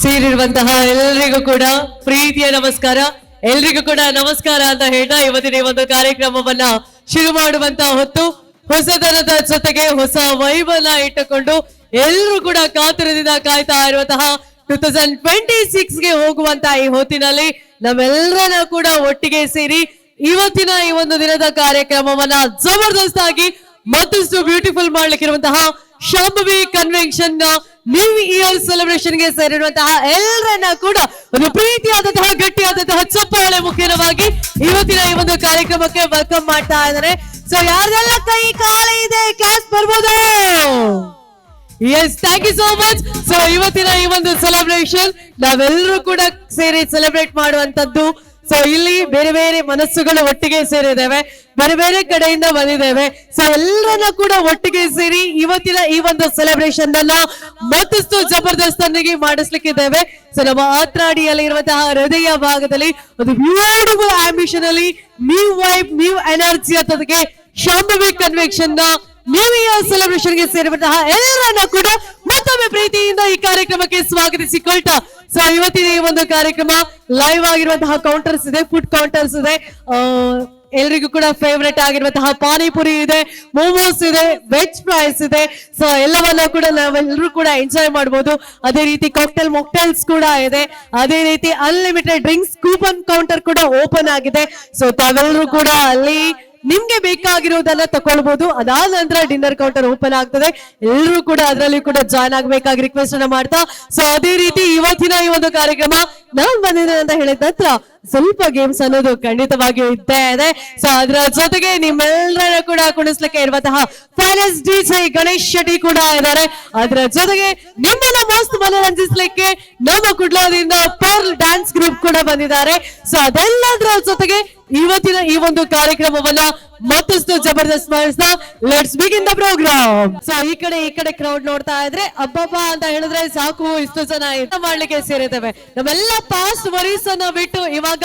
ಸೇರಿರುವಂತಹ ಎಲ್ಲರಿಗೂ ಕೂಡ ಪ್ರೀತಿಯ ನಮಸ್ಕಾರ. ಎಲ್ರಿಗೂ ಕೂಡ ನಮಸ್ಕಾರ ಅಂತ ಹೇಳ್ತಾ ಇವತ್ತಿನ ಈ ಒಂದು ಕಾರ್ಯಕ್ರಮವನ್ನ ಶುರು ಮಾಡುವಂತಹ ಹೊತ್ತು ಹೊಸದನದ ಜೊತೆಗೆ ಹೊಸ ವೈಭವನ ಇಟ್ಟುಕೊಂಡು ಎಲ್ಲರೂ ಕೂಡ ಕಾತುರದಿಂದ ಕಾಯ್ತಾ ಇರುವಂತಹ 2026ಗೆ ಹೋಗುವಂತಹ ಈ ಹೊತ್ತಿನಲ್ಲಿ ನಮ್ಮೆಲ್ಲರನ್ನ ಕೂಡ ಒಟ್ಟಿಗೆ ಸೇರಿ ಇವತ್ತಿನ ಈ ಒಂದು ದಿನದ ಕಾರ್ಯಕ್ರಮವನ್ನ ಜಬರ್ದಸ್ತ್ ಆಗಿ ಮತ್ತಷ್ಟು ಬ್ಯೂಟಿಫುಲ್ ಮಾಡ್ಲಿಕ್ಕಿರುವಂತಹ ಶಾಂಭವಿ ಕನ್ವೆನ್ಷನ್ ನ ನ್ಯೂ ಇಯರ್ ಸೆಲೆಬ್ರೇಷನ್ ಗೆ ಸೇರಿರುವಂತಹ ಎಲ್ಲರನ್ನ ಕೂಡ ಒಂದು ಪ್ರೀತಿಯಾದಂತಹ ಗಟ್ಟಿಯಾದಂತಹ ಚಪ್ಪಾಳೆ ಮುಖ್ಯವಾಗಿ ಇವತ್ತಿನ ಈ ಒಂದು ಕಾರ್ಯಕ್ರಮಕ್ಕೆ ವೆಲ್ಕಮ್ ಮಾಡ್ತಾ ಇದ್ದಾರೆ. ಸೊ ಯಾರೆಲ್ಲ ಕೈ ಕಾಲ ಇದೆ ಕ್ಲಾಸ್ ಬರ್ಬೋದು? Yes, thank you so much. So ಇವತ್ತಿನ ಈ ಒಂದು ಸೆಲೆಬ್ರೇಷನ್ ನಾವೆಲ್ಲರೂ ಕೂಡ ಸೇರಿ ಸೆಲೆಬ್ರೇಟ್ ಮಾಡುವಂತದ್ದು. ಸೊ ಇಲ್ಲಿ ಬೇರೆ ಬೇರೆ ಮನಸ್ಸುಗಳು ಒಟ್ಟಿಗೆ ಸೇರಿದ್ದೇವೆ, ಬೇರೆ ಬೇರೆ ಕಡೆಯಿಂದ ಬಂದಿದ್ದೇವೆ. ಸೊ ಎಲ್ಲರನ್ನ ಕೂಡ ಒಟ್ಟಿಗೆ ಸೇರಿ ಇವತ್ತಿನ ಈ ಒಂದು ಸೆಲೆಬ್ರೇಷನ್ ಅನ್ನ ಮತ್ತಷ್ಟು ಜಬರ್ದಸ್ತ್ ಅನ್ನಿಗೆ ಮಾಡಿಸ್ಲಿಕ್ಕಿದ್ದೇವೆ. ಸೊ ನಮ್ಮ ಆತ್ರಾಡಿಯಲ್ಲಿ ಇರುವಂತಹ ಹೃದಯ ಭಾಗದಲ್ಲಿ ಒಂದು ಬ್ಯೂಟಿಫುಲ್ ಆಂಬಿಷನ್ ಅಲ್ಲಿ ನ್ಯೂ ವೈಬ್, ನ್ಯೂ ಎನರ್ಜಿ ಅಂತದಕ್ಕೆ ಶಾಂಭವಿ ಕನ್ವೆನ್ಷನ್ ನ ನ್ಯೂ ಇಯರ್ ಸೆಲೆಬ್ರೇಷನ್ ಗೆ ಸೇರಿರುವಂತಹ ಎಲ್ಲರನ್ನ ಕೂಡ ಮತ್ತೊಮ್ಮೆ ಪ್ರೀತಿಯಿಂದ ಈ ಕಾರ್ಯಕ್ರಮಕ್ಕೆ ಸ್ವಾಗತಿಸಿಕೊಳ್ತಾ, ಸೊ ಇವತ್ತಿನ ಈ ಒಂದು ಕಾರ್ಯಕ್ರಮ ಲೈವ್ ಆಗಿರುವಂತಹ ಕೌಂಟರ್ಸ್ ಇದೆ, ಫುಡ್ ಕೌಂಟರ್ಸ್ ಇದೆ, ಎಲ್ರಿಗೂ ಕೂಡ ಫೇವ್ರೆಟ್ ಆಗಿರುವಂತಹ ಪಾನಿಪುರಿ ಇದೆ, ಮೋಮೋಸ್ ಇದೆ, ವೆಜ್ ಫ್ರೈಸ್ ಇದೆ. ಸೊ ಎಲ್ಲವನ್ನ ಕೂಡ ನಾವೆಲ್ಲರೂ ಕೂಡ ಎಂಜಾಯ್ ಮಾಡಬಹುದು. ಅದೇ ರೀತಿ ಕಾಕ್ಟೇಲ್ ಮೊಕ್ಟೇಲ್ಸ್ ಕೂಡ ಇದೆ, ಅದೇ ರೀತಿ ಅನ್ಲಿಮಿಟೆಡ್ ಡ್ರಿಂಕ್ಸ್ ಕೂಪನ್ ಕೌಂಟರ್ ಕೂಡ ಓಪನ್ ಆಗಿದೆ. ಸೊ ತಾವೆಲ್ಲರೂ ಕೂಡ ಅಲ್ಲಿ ನಿಮ್ಗೆ ಬೇಕಾಗಿರೋದನ್ನ ತಗೊಳ್ಬಹುದು. ಅದಾದ ನಂತರ ಡಿನ್ನರ್ ಕೌಂಟರ್ ಓಪನ್ ಆಗ್ತದೆ, ಎಲ್ಲರೂ ಕೂಡ ಅದರಲ್ಲಿ ಕೂಡ ಜಾಯ್ನ್ ಆಗ್ಬೇಕಾಗಿ ರಿಕ್ವೆಸ್ಟ್ ಅನ್ನ ಮಾಡ್ತಾ, ಸೊ ಅದೇ ರೀತಿ ಇವತ್ತಿನ ಈ ಒಂದು ಕಾರ್ಯಕ್ರಮ ನಾನ್ ಬಂದಿದ್ದೇನೆ ಅಂತ ಹೇಳಿದ ನಂತರ ಸ್ವಲ್ಪ ಗೇಮ್ಸ್ ಅನ್ನೋದು ಖಂಡಿತವಾಗಿಯೂ ಇದ್ದೇ ಇದೆ. ಸೊ ಅದರ ಜೊತೆಗೆ ನಿಮ್ಮೆಲ್ಲರ ಕೂಡ ಕುಣಿಸ್ಲಿಕ್ಕೆ ಇರುವಂತಹ ಫೈನೆಸ್ಟ್ ಡಿಜೆ ಗಣೇಶ್ ಶೆಟ್ಟಿ ಕೂಡ ಇದ್ದಾರೆ. ಅದರ ಜೊತೆಗೆ ನಿಮ್ಮನ್ನ ಮಸ್ತ್ ಮನರಂಜಿಸ್ಲಿಕ್ಕೆ ನಮ್ಮ ಕುಡ್ಲದಿಂದ ಪರ್ಲ್ ಡ್ಯಾನ್ಸ್ ಗ್ರೂಪ್ ಕೂಡ ಬಂದಿದ್ದಾರೆ. ಸೊ ಅದೆಲ್ಲದರ ಜೊತೆಗೆ ಇವತ್ತಿನ ಈ ಒಂದು ಕಾರ್ಯಕ್ರಮವನ್ನ ಮತ್ತಷ್ಟು ಜಬರ್ದಸ್ತ್ ಮಾಡಿಸ್ತಾ let's begin the programme. So ಈ ಕಡೆ ಕ್ರೌಡ್ ನೋಡ್ತಾ ಇದ್ರೆ ಅಬ್ಬಬ್ಬ ಅಂತ ಹೇಳಿದ್ರೆ ಸಾಕು, ಇಷ್ಟು ಜನ ಮಾಡ್ಲಿಕ್ಕೆ ಸೇರಿದ್ದೇವೆ. ನಮ್ಮೆಲ್ಲ ಪಾಸ್ಟ್ ವರೀಸ್ ಅನ್ನ ಬಿಟ್ಟು ಇವಾಗ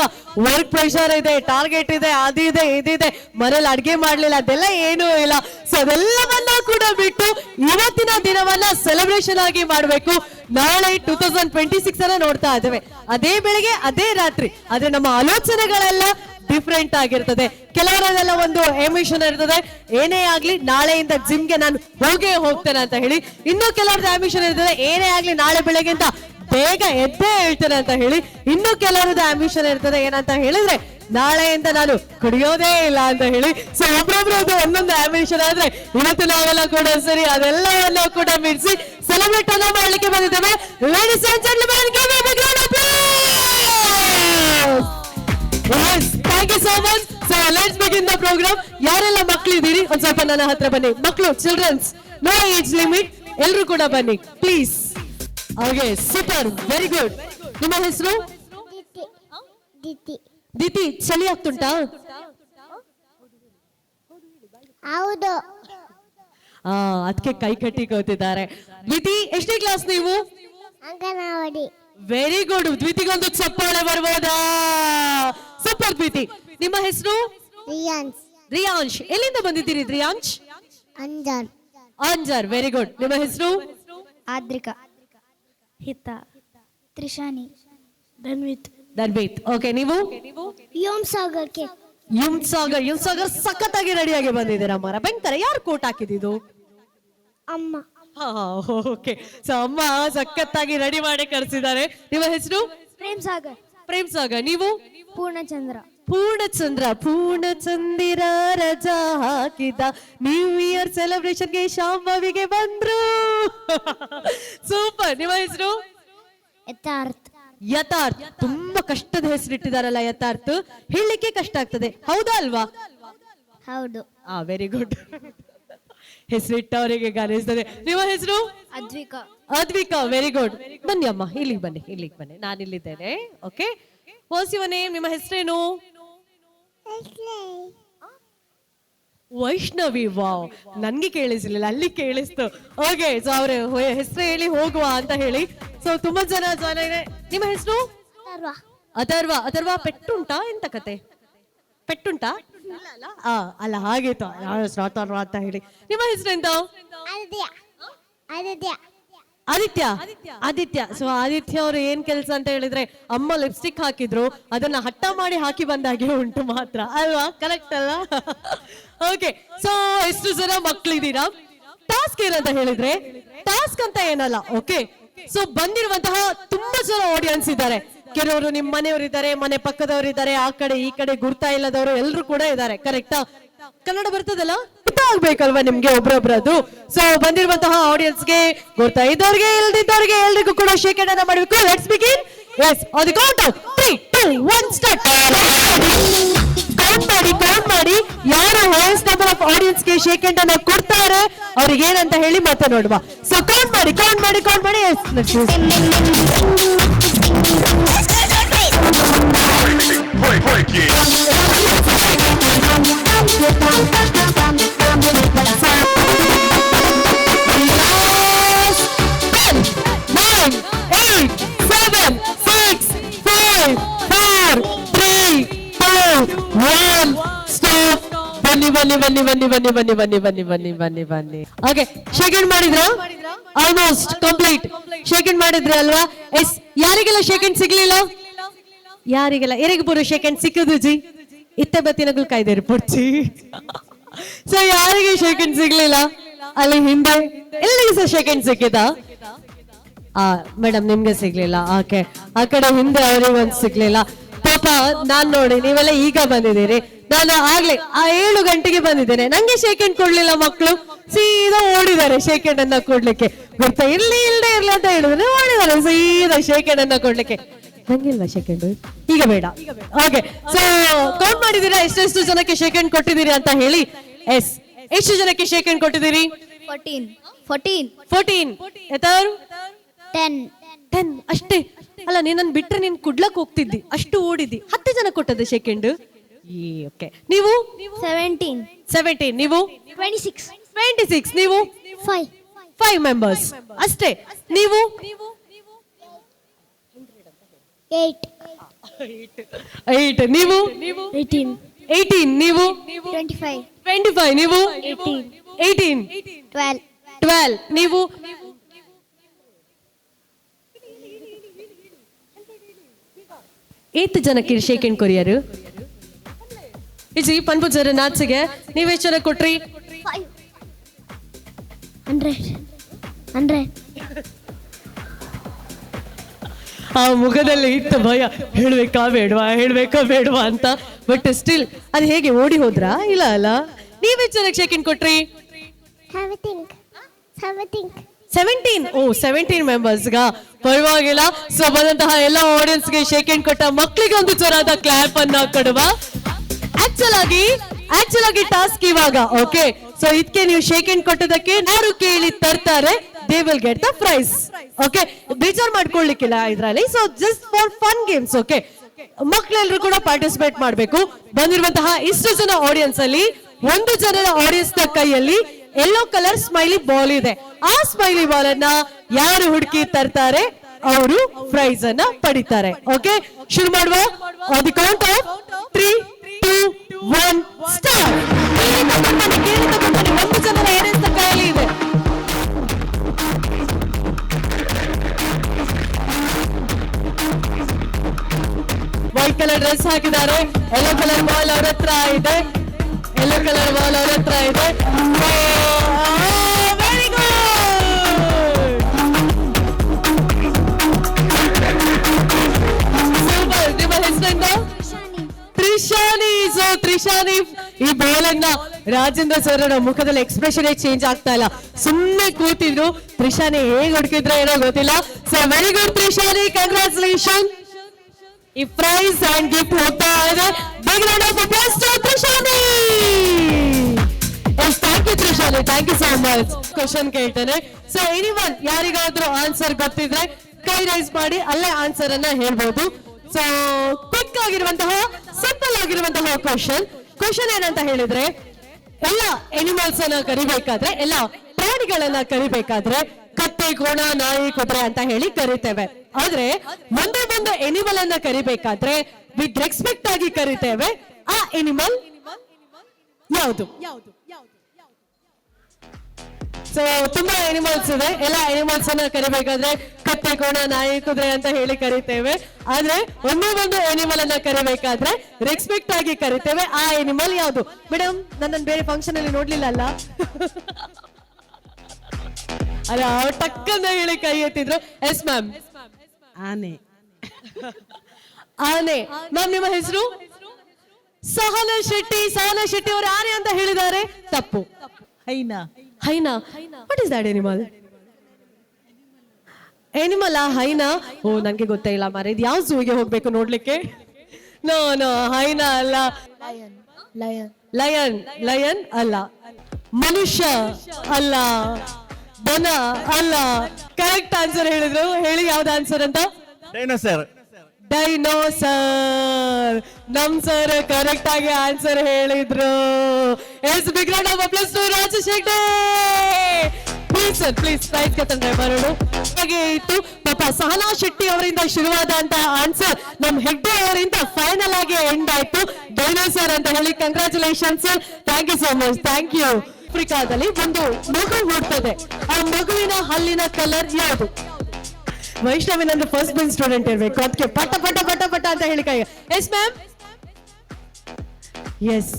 ವರ್ಕ್ ಪ್ರೆಷರ್ ಇದೆ, ಟಾರ್ಗೆಟ್ ಇದೆ, ಅದಿದೆ ಇದಿದೆ, ಮನೇಲಿ ಅಡ್ಗೆ ಮಾಡ್ಲಿಲ್ಲ, ಅದೆಲ್ಲ ಏನೂ ಇಲ್ಲ. ಸೊ ಅದೆಲ್ಲವನ್ನ ಕೂಡ ಬಿಟ್ಟು ಇವತ್ತಿನ ದಿನವನ್ನ ಸೆಲೆಬ್ರೇಷನ್ ಆಗಿ ಮಾಡ್ಬೇಕು. ನಾಳೆ 2026 ಅನ್ನ ನೋಡ್ತಾ ಇದ್ದೇವೆ, ಅದೇ ಬೆಳಿಗ್ಗೆ ಅದೇ ರಾತ್ರಿ, ಆದ್ರೆ ನಮ್ಮ ಆಲೋಚನೆಗಳೆಲ್ಲ ಡಿಫ್ರೆಂಟ್ ಆಗಿರ್ತದೆ. ಕೆಲವರದೆಲ್ಲ ಒಂದು ಎಮಿಷನ್ ಇರ್ತದೆ, ಏನೇ ಆಗ್ಲಿ ನಾಳೆಯಿಂದ ಜಿಮ್ಗೆ ನಾನು ಹೋಗ್ತೇನೆ ಅಂತ ಹೇಳಿ. ಇನ್ನು ಕೆಲವರದ್ದು ಆಂಬಿಷನ್ ಇರ್ತದೆ, ಏನೇ ಆಗ್ಲಿ ನಾಳೆ ಬೆಳಗ್ಗೆ ಅಂತ ಬೇಗ ಎದ್ದೇ ಹೇಳ್ತೇನೆ ಅಂತ ಹೇಳಿ. ಇನ್ನು ಕೆಲವರದ್ದು ಆಂಬಿಷನ್ ಇರ್ತದೆ ಏನಂತ ಹೇಳಿದ್ರೆ ನಾಳೆಯಿಂದ ನಾನು ಕುಡಿಯೋದೇ ಇಲ್ಲ ಅಂತ ಹೇಳಿ. ಸೊ ಒಬ್ಬೊಬ್ರದ್ದು ಒಂದೊಂದು ಆಂಬಿಷನ್ ಆದ್ರೆ ಇವತ್ತು ನಾವೆಲ್ಲ ಕೂಡ ಸರಿ ಅದೆಲ್ಲವನ್ನ ಕೂಡ ಮಿಡಿಸಿ ಸೆಲೆಬ್ರೇಟ್ ಅನ್ನ ಮಾಡ್ಲಿಕ್ಕೆ ಬಂದಿದ್ದೇವೆ. Ladies and gentlemen, give a big round of applause. Yes, thank you so much. So let's begin the program. ಯಾರೆಲ್ಲ ಮಕ್ಕಳಿದ್ದೀರಿ ಒಂದ್ ಸ್ವಲ್ಪ ನನ್ನ ಹತ್ರ ಬನ್ನಿ. ಮಕ್ಕಳು, ಚಿಲ್ಡ್ರನ್ಸ್, ನೋ ಏಜ್ ಲಿಮಿಟ್, ಎಲ್ಲರೂ ಕೂಡ ಬನ್ನಿ please. Okay, super, very good. ನಿಮ್ಮ ಹೆಸರು? ದಿತಿ. ಚಳಿ ಆಗ್ತುಂಟಾ? ಹೌದು. ಅದಕ್ಕೆ ಕೈ ಕಟ್ಟಿ ಕೂತಿದ್ದಾರೆ. ದಿತಿ, ಎಷ್ಟನೇ ಕ್ಲಾಸ್ ನೀವು? ಅಂಗನವಾಡಿ. Very good. ದ್ವಿತಿಗೊಂದು ಚಪ್ಪಾಳೆ ಬರ್ಬೋದಾ? ಸೂಪರ್ ದ್ವಿತಿ. ನಿಮ್ಮ ಹೆಸರು? ರಿಯಾಂಶ್. ಎಲ್ಲಿಂದ ಬಂದಿದ್ದೀರಿ ರಿಯಾಂಶ್? ಅಂಜರ್. Very good. ನಿಮ್ಮ ಹೆಸರು? ಆದ್ರಿಕಾ. ಹಿತ. ತ್ರಿಶಾನಿ. ಧನ್ವಿತ್. ಓಕೆ, ನೀವು? ಯುಮ್ ಸಾಗರ್ ಸಖತ್ತಾಗಿ ರೆಡಿಯಾಗಿ ಬಂದಿದ್ದೀರಾ ಮರ. ಭಯಂಕರ. ಯಾರು ಕೋಟ್ ಹಾಕಿದ್ದು? ಅಮ್ಮ. ಓಕೆ. ಸೊ ಅಮ್ಮ ಸಖತ್ತಾಗಿ ರೆಡಿ ಮಾಡಿ ಕರೆಸಿದ್ದಾರೆ. ನಿಮ್ಮ ಹೆಸರು? ಪ್ರೇಮ್ ಸಾಗರ್. ಪ್ರೇಮ್ ಸಾಗರ್. ನೀವು? ಪೂರ್ಣಚಂದ್ರ. ಪೂರ್ಣಚಂದಿರ ರಜಾ ಹಾಕಿದ ನ್ಯೂ ಇಯರ್ ಸೆಲೆಬ್ರೇಷನ್ಗೆ ಶಾಂಭವಿಗೆ ಬಂದ್ರು. ಸೂಪರ್. ನಿಮ್ಮ ಹೆಸರು? ಯಥಾರ್ಥ. ಯಥಾರ್ಥ. ತುಂಬಾ ಕಷ್ಟದ ಹೆಸರಿಟ್ಟಿದಾರಲ್ಲ ಯಥಾರ್ಥ, ಹೇಳಲಿಕ್ಕೆ ಕಷ್ಟ ಆಗ್ತದೆ, ಹೌದಾ ಅಲ್ವಾ? ಹೌದು. Very good. ಹೆಸರಿಟ್ಟವರಿಗೆ ಗಣಿಸ್ತದೆ. ನಿಮ್ಮ ಹೆಸರು? ಅದ್ವಿಕಾ. ಅದ್ವಿಕಾ. Very good. ಬನ್ನಿ ಅಮ್ಮ, ಇಲ್ಲಿಗೆ ಬನ್ನಿ, ನಾನು ಇಲ್ಲಿದ್ದೇನೆ. ಓಕೆ. What's your name? ನಿಮ್ಮ ಹೆಸರೇನು? ವೈಷ್ಣವಿ. ವಾವ್, ನನ್ಗೆ ಕೇಳಿಸ್ಲಿಲ್ಲ, ಅಲ್ಲಿ ಕೇಳಿಸ್ತು. ಓಕೆ. ಸೊ ಅವ್ರ ಹೆಸರು ಹೇಳಿ ಹೋಗುವ ಅಂತ ಹೇಳಿ. ಸೊ ತುಂಬಾ ಜನ ಇದೆ. ನಿಮ್ಮ ಹೆಸರು? ಅಥರ್ವ. ಅಥರ್ವ. ಪೆಟ್ಟುಂಟಾ? ಎಂತ ಕತೆ? ಪೆಟ್ಟುಂಟಾ? ಅಲ್ಲ ಹಾಗೇತ ಅಥರ್ವ ಅಂತ ಹೇಳಿ. ನಿಮ್ಮ ಹೆಸರು ಎಂತ? ಆದಿತ್ಯ. ಆದಿತ್ಯ. ಸೊ ಆದಿತ್ಯ ಅವರು ಏನ್ ಕೆಲಸ ಅಂತ ಹೇಳಿದ್ರೆ, ಅಮ್ಮ ಲಿಪ್ಸ್ಟಿಕ್ ಹಾಕಿದ್ರು, ಅದನ್ನ ಹಠ ಮಾಡಿ ಹಾಕಿ ಬಂದಾಗೆ ಉಂಟು ಮಾತ್ರ, ಅಲ್ವಾ? ಕರೆಕ್ಟ್ ಅಲ್ಲ? ಓಕೆ. ಸೊ ಎಷ್ಟು ಜನ ಮಕ್ಳಿದ್ದೀರಾ? ಟಾಸ್ಕ್ ಏನಂತ ಹೇಳಿದ್ರೆ, ಟಾಸ್ಕ್ ಅಂತ ಏನಲ್ಲ. ಓಕೆ. ಸೊ ಬಂದಿರುವಂತಹ ತುಂಬಾ ಜನ ಆಡಿಯನ್ಸ್ ಇದ್ದಾರೆ. ಕೆಲವರು ನಿಮ್ಮ ಮನೆಯವರು ಇದ್ದಾರೆ, ಮನೆ ಪಕ್ಕದವರು ಇದ್ದಾರೆ, ಆ ಕಡೆ ಈ ಕಡೆ ಗುರ್ತಾ ಇಲ್ಲದವರು ಎಲ್ಲರೂ ಕೂಡ ಇದ್ದಾರೆ. ಕರೆಕ್ಟಾ? ಕನ್ನಡ ಬರ್ತದಲ್ಲ? ಆಗ್ಬೇಕಲ್ವಾ ನಿಮ್ಗೆ ಒಬ್ರೊಬ್ರದ್ದು. ಸೊ ಬಂದಿರುವಂತಹ ಆಡಿಯನ್ಸ್ಗೆ, ಗೊತ್ತಾ ಇದ್ದವ್ರಿಗೆ ಇಲ್ದಿದ್ದವ್ರಿಗೆ ಎಲ್ರಿಗೂ ಕೂಡ ಶೇಕ್ ಹ್ಯಾಂಡ್ ಅನ್ನ ಮಾಡಬೇಕು. Let's begin. Yes, on the count of 3 2 1 start. Count ಮಾಡಿ ಯಾರು ಹೈಯೆಸ್ಟ್ ನಂಬರ್ ಆಫ್ ಆಡಿಯನ್ಸ್ಗೆ ಶೇಕ್ ಹ್ಯಾಂಡ್ ಅನ್ನ ಕೊಡ್ತಾರೆ ಅವ್ರಿಗೆ ಏನಂತ ಹೇಳಿ ಮತ್ತೆ ನೋಡುವ. ಸೊ ಕೌಂಟ್ ಮಾಡಿ. Yes, let's use. Break it. 9 8 7 6 5 4 3 2 1 stop. ಬನ್ನಿ. ಓಕೆ. ಶೇಕ್ ಹ್ಯಾಂಡ್ ಮಾಡಿದ್ರಾ? Almost complete. ಶೇಕ್ ಹ್ಯಾಂಡ್ ಮಾಡಿದ್ರಿ ಅಲ್ವಾ? ಎಸ್. ಯಾರಿಗೆಲ್ಲ ಶೇಕ್ ಹ್ಯಾಂಡ್ ಸಿಗ್ಲಿಲ್ಲ? ಯಾರಿಗೆಲ್ಲ ಎರೆಗೆ ಬರೋ ಶೇಕ್ ಹ್ಯಾಂಡ್ ಸಿಕ್ಕದು ಜಿ ಇತ್ತೆ ಬತ್ತಿನಗಳು ಕಾಯ್ದೇರಿ ಪೊಡ್ಚಿ. ಸೊ ಯಾರಿಗೆ ಶೇಕ್ ಹ್ಯಾಂಡ್ ಸಿಗ್ಲಿಲ್ಲ ಅಲ್ಲಿ ಹಿಂದೆ ಎಲ್ಲಿಗೆ ಸಹ ಶೇಕ್ ಹ್ಯಾಂಡ್ ಸಿಕ್ಕಿದ? ಮೇಡಮ್ ನಿಮ್ಗೆ ಸಿಗ್ಲಿಲ್ಲ. ಓಕೆ. ಆ ಕಡೆ ಹಿಂದೆ ಅವರಿಗೊಂದು ಸಿಗ್ಲಿಲ್ಲ. ಪಾಪ ನಾನ್ ನೋಡಿ ನೀವೆಲ್ಲ ಈಗ ಬಂದಿದ್ದೀರಿ, ನಾನು ಆಗ್ಲೇ 7 ಗಂಟೆಗೆ ಬಂದಿದ್ದೇನೆ, ನಂಗೆ ಶೇಕ್ ಹ್ಯಾಂಡ್ ಕೊಡ್ಲಿಲ್ಲ ಮಕ್ಕಳು, ಸೀದಾ ಓಡಿದ್ದಾರೆ ಶೇಕ್ ಹ್ಯಾಂಡ್ ಅನ್ನ ಕೊಡ್ಲಿಕ್ಕೆ. ಗೊತ್ತಾ? ಇಲ್ಲದೆ ಇರ್ಲಿ ಅಂತ ಹೇಳಿದ್ರೆ ಓಡಿದ್ದಾರೆ ಸೀದಾ ಶೇಕ್ ಹ್ಯಾಂಡ್ ಅನ್ನ ಕೊಡ್ಲಿಕ್ಕೆ. ನಂಗಿಲ್ವಾ ಶೇಕ್ ಹ್ಯಾಂಡ್? ಈಗ ಬೇಡ. ಓಕೆ. ಸೊ ಕೌಂಟ್ ಮಾಡಿದೀರಾ ಎಷ್ಟೆಷ್ಟು ಜನಕ್ಕೆ ಶೇಕ್ ಹ್ಯಾಂಡ್ ಕೊಟ್ಟಿದ್ದೀರಿ ಅಂತ ಹೇಳಿ? ಎಸ್. ಎಷ್ಟು ಜನಕ್ಕೆ ಶೇಕ್ ಹ್ಯಾಂಡ್ ಕೊಟ್ಟಿದ್ದೀರಿ? 14. ಎತ್ತಾರು? 10 ಅಷ್ಟೇ ಅಲ್ಲ. ನೀನನ್ ಬಿಟ್ರೆ ನೀನ್ ಕುಡ್ಲಕ್ ಹೋಗ್ತಿದ್ದಿ, ಅಷ್ಟು ಓಡಿದ್ದಿ. 10 ಜನ ಕೊಟ್ಟದ್ದು ಶೇಕ್ ಹ್ಯಾಂಡ್. ಓಕೆ. ನೀವು? 17. ನೀವು? 26. ನೀವು? 5 ಮೆಂಬರ್ಸ್ ಅಷ್ಟೇ. ನೀವು? 8. ನೀವು? 18. ನೀವು? 25. ನೀವು? 18. 12. ನೀವು? 8 ಜನಕ್ಕೆ ಶೇಕ್ ಹ್ಯಾಂಡ್ ಕೊರಿಯರು ಇಜಿ ಪನ್ಪುಜರ ನಾಚಿಗೆ ನೀವೆಷ್ಟು ಜನ ಕೊಟ್ರಿ? 100. ಆ ಮುಖದಲ್ಲಿ ಇತ್ತು ಭಯ, ಹೇಳ್ಬೇಕಾ ಬೇಡವಾ ಅಂತ. ಬಟ್ ಸ್ಟಿಲ್ ಅದು ಹೇಗೆ ಓಡಿ ಹೋದ್ರಾ? ಇಲ್ಲ ಅಲ್ಲ. ನೀವೆಷ್ಟು ಜನಕ್ಕೆ ಶೇಕ್ ಹ್ಯಾಂಡ್ ಕೊಟ್ರಿ? 17. 17 ಮೆಂಬರ್ಸ್ಗ ಪರವಾಗಿಲ್ಲ. ಸೊ ಬಂದಂತಹ ಎಲ್ಲ ಆಡಿಯನ್ಸ್ಗೆ ಶೇಕ್ ಹ್ಯಾಂಡ್ ಕೊಟ್ಟ ಮಕ್ಕಳಿಗೆ ಒಂದು ಜೋರಾದ ಕ್ಲಾಪ್ ಅನ್ನ ಕೊಡುವ. ಆಕ್ಚುಲ್ ಆಗಿ ಟಾಸ್ಕ್ ಇವಾಗ. ಓಕೆ. ಸೊ ಇದಕ್ಕೆ ನೀವು ಶೇಕ್ ಹ್ಯಾಂಡ್ ಕೊಟ್ಟದಕ್ಕೆ ಯಾರು ಕೇಳಿ ತರ್ತಾರೆ, they will get the prize. Okay. ಬೇಜಾರ್ ಮಾಡ್ಕೊಳ್ಳಿಕ್ಕಿಲ್ಲ ಇದ್ರಲ್ಲಿ. So just for fun games. Okay. ಮಕ್ಕಳೆಲ್ಲರೂ ಕೂಡ ಪಾರ್ಟಿಸಿಪೇಟ್ ಮಾಡಬೇಕು. ಬಂದಿರುವಂತಹ ಇಷ್ಟು ಜನ ಆಡಿಯನ್ಸ್ ಅಲ್ಲಿ 1 ಜನರ ಆಡಿಯನ್ಸ್ ನ ಕೈಯಲ್ಲಿ ಯೆಲ್ಲೋ ಕಲರ್ ಸ್ಮೈಲಿ ಬಾಲ್ ಇದೆ. ಆ ಸ್ಮೈಲಿ ಬಾಲ್ ಅನ್ನ ಯಾರು ಹುಡುಕಿ ತರ್ತಾರೆ ಅವರು ಪ್ರೈಸ್ ಅನ್ನ ಪಡಿತಾರೆ. ಓಕೆ. ಶುರು ಮಾಡುವ. On the count of 3 2 1 start. 1 ಜನರ ಆಡಿಯನ್ಸ್ ನ ಕೈಯಲ್ಲಿ ಇದೆ. ವೈಟ್ ಕಲರ್ ಡ್ರೆಸ್ ಹಾಕಿದ್ದಾರೆ. ಯೆಲ್ಲೋ ಕಲರ್ ಬಾಲ್ ಅವ್ರ ಹತ್ರ ಇದೆ. Very good. ತ್ರಿಶಾನಿ ಈ ಬೇಲನ್ನ ರಾಜೇಂದ್ರ ಸರ್ ಮುಖದಲ್ಲಿ ಎಕ್ಸ್ಪ್ರೆಷನ್ ಚೇಂಜ್ ಆಗ್ತಾ ಇಲ್ಲ, ಸುಮ್ಮನೆ ಕೂತಿದ್ರು. ತ್ರಿಶಾನಿ ಹೇಗ್ ಹುಡುಕಿದ್ರೆ ಏನೋ ಗೊತ್ತಿಲ್ಲ. So very good Trishani, congratulation. ಈ ಪ್ರೈಸ್ ಅಂಡ್ ಗಿಫ್ಟ್ ಹೋಗ್ತಾ ಇದೆ. Big round of applause to Trishani. Thank you Trishani, thank you so much. Question ಕೇಳ್ತೇನೆ. ಸೊ ಎನಿವನ್ ಯಾರಿಗಾದ್ರೂ ಆನ್ಸರ್ ಗೊತ್ತಿದ್ರೆ ಕೈ ರೈಸ್ ಮಾಡಿ, ಅಲ್ಲೇ ಆನ್ಸರ್ ಅನ್ನ ಹೇಳ್ಬೋದು. ಸೊ ಕ್ವಿಕ್ ಆಗಿರುವಂತಹ ಸಿಂಪಲ್ ಆಗಿರುವಂತಹ ಕ್ವಶನ್ ಏನಂತ ಹೇಳಿದ್ರೆ, ಎಲ್ಲ ಎನಿಮಲ್ಸ್ ಅನ್ನ ಕರಿಬೇಕಾದ್ರೆ, ಎಲ್ಲ ಪ್ರಾಣಿಗಳನ್ನ ಕರಿಬೇಕಾದ್ರೆ ಕತ್ತೆ, ಕೋಣ, ನಾಯಿ, ಕುದುರೆ ಅಂತ ಹೇಳಿ ಕರಿತೇವೆ. ಆದ್ರೆ ಒಂದು ಎನಿಮಲ್ ಅನ್ನ ಕರಿಬೇಕಾದ್ರೆ ವಿತ್ ರೆಸ್ಪೆಕ್ಟ್ ಆಗಿ ಕರಿತೇವೆ. ಆ ಎನಿಮಲ್ ಯಾವುದು? ಸೊ ತುಂಬಾ ಎನಿಮಲ್ಸ್ ಇದೆ. ಎಲ್ಲ ಎನಿಮಲ್ಸ್ ಅನ್ನ ಕರಿಬೇಕಾದ್ರೆ ಕತ್ತೆ, ಕೋಣ, ನಾಯಿ, ಕುದುರೆ ಅಂತ ಹೇಳಿ ಕರಿತೇವೆ. ಆದ್ರೆ ಒಂದು ಎನಿಮಲ್ ಅನ್ನ ಕರಿಬೇಕಾದ್ರೆ ರೆಸ್ಪೆಕ್ಟ್ ಆಗಿ ಕರಿತೇವೆ. ಆ ಎನಿಮಲ್ ಯಾವುದು? ಮೇಡಮ್, ನನ್ನನ್ನು ಬೇರೆ ಫಂಕ್ಷನ್ ಅಲ್ಲಿ ನೋಡ್ಲಿಲ್ಲ ಅಲ್ಲ? ಅಲ್ಲ, ಟಕ್ಕಂತ ಹೇಳಿ ಕೈ ಎತ್ತಿದ್ರು. Yes ma'am. ಆನೆ. ಆನೆ. ಮ್ಯಾಮ್, ನಿಮ್ಮ ಹೆಸರು? ಸಹನ ಶೆಟ್ಟಿ. ಸಹನ ಶೆಟ್ಟಿ ಅವರು ಆನೆ ಅಂತ ಹೇಳಿದ್ದಾರೆ. ತಪ್ಪು. Hyena. Hyena. What is that animal? Animal hyena? Oh, ನಂಗೆ ಗೊತ್ತೇ ಇಲ್ಲ ಮಾರೆ. ಇದು ಯಾವ ಝೂಗೆ ಹೋಗ್ಬೇಕು ನೋಡ್ಲಿಕ್ಕೆ? ನೋ, ಹೈನಾ ಅಲ್ಲ. ಲಯನ್ ಅಲ್ಲ. ಮನುಷ್ಯ ಅಲ್ಲ. ದನ ಅಲ್ಲ. ಕರೆಕ್ಟ್ ಆನ್ಸರ್ ಹೇಳಿದ್ರು. ಹೇಳಿ ಯಾವ್ದು ಆನ್ಸರ್ ಅಂತ? ಡೈನೋಸರ್. ನಮ್ ಸರ್ ಕರೆಕ್ಟ್ ಆಗಿ ಆನ್ಸರ್ ಹೇಳಿದ್ರು. Yes, big round of applause to Rajesh Hegde. Please sir, please prize ಗೆತ್ತಂದ್ರೆ ಬರೋದು. ಹಾಗೆ ಇತ್ತು ಪಾಪ. ಸಹನಾ ಶೆಟ್ಟಿ ಅವರಿಂದ ಶುರುವಾದಂತ ಆನ್ಸರ್ ನಮ್ ಹೆಗ್ಡೆ ಅವರಿಂದ ಫೈನಲ್ ಆಗಿ ಎಂಡ್ ಆಯ್ತು. ಡೈನೋಸರ್ ಅಂತ ಹೇಳಿ congratulation sir. Thank you so much. Thank you. ಆಫ್ರಿಕಾದಲ್ಲಿ ಒಂದು ಮಗು ಹುಡ್ತದೆ. ಆ ಮಗುವಿನ ಹಲ್ಲಿನ ಕಲರ್ ಯಾವುದು? ವೈಷ್ಣವಿ ನಂದು ಫಸ್ಟ್ ಬೆಂಚ್ ಸ್ಟೂಡೆಂಟ್ ಇರ್ಬೇಕು, ಅದಕ್ಕೆ ಪಟ ಪಟ ಪಟ ಪಟ ಅಂತ ಹೇಳಿ ಕೈ. Yes ma'am. ಎಸ್.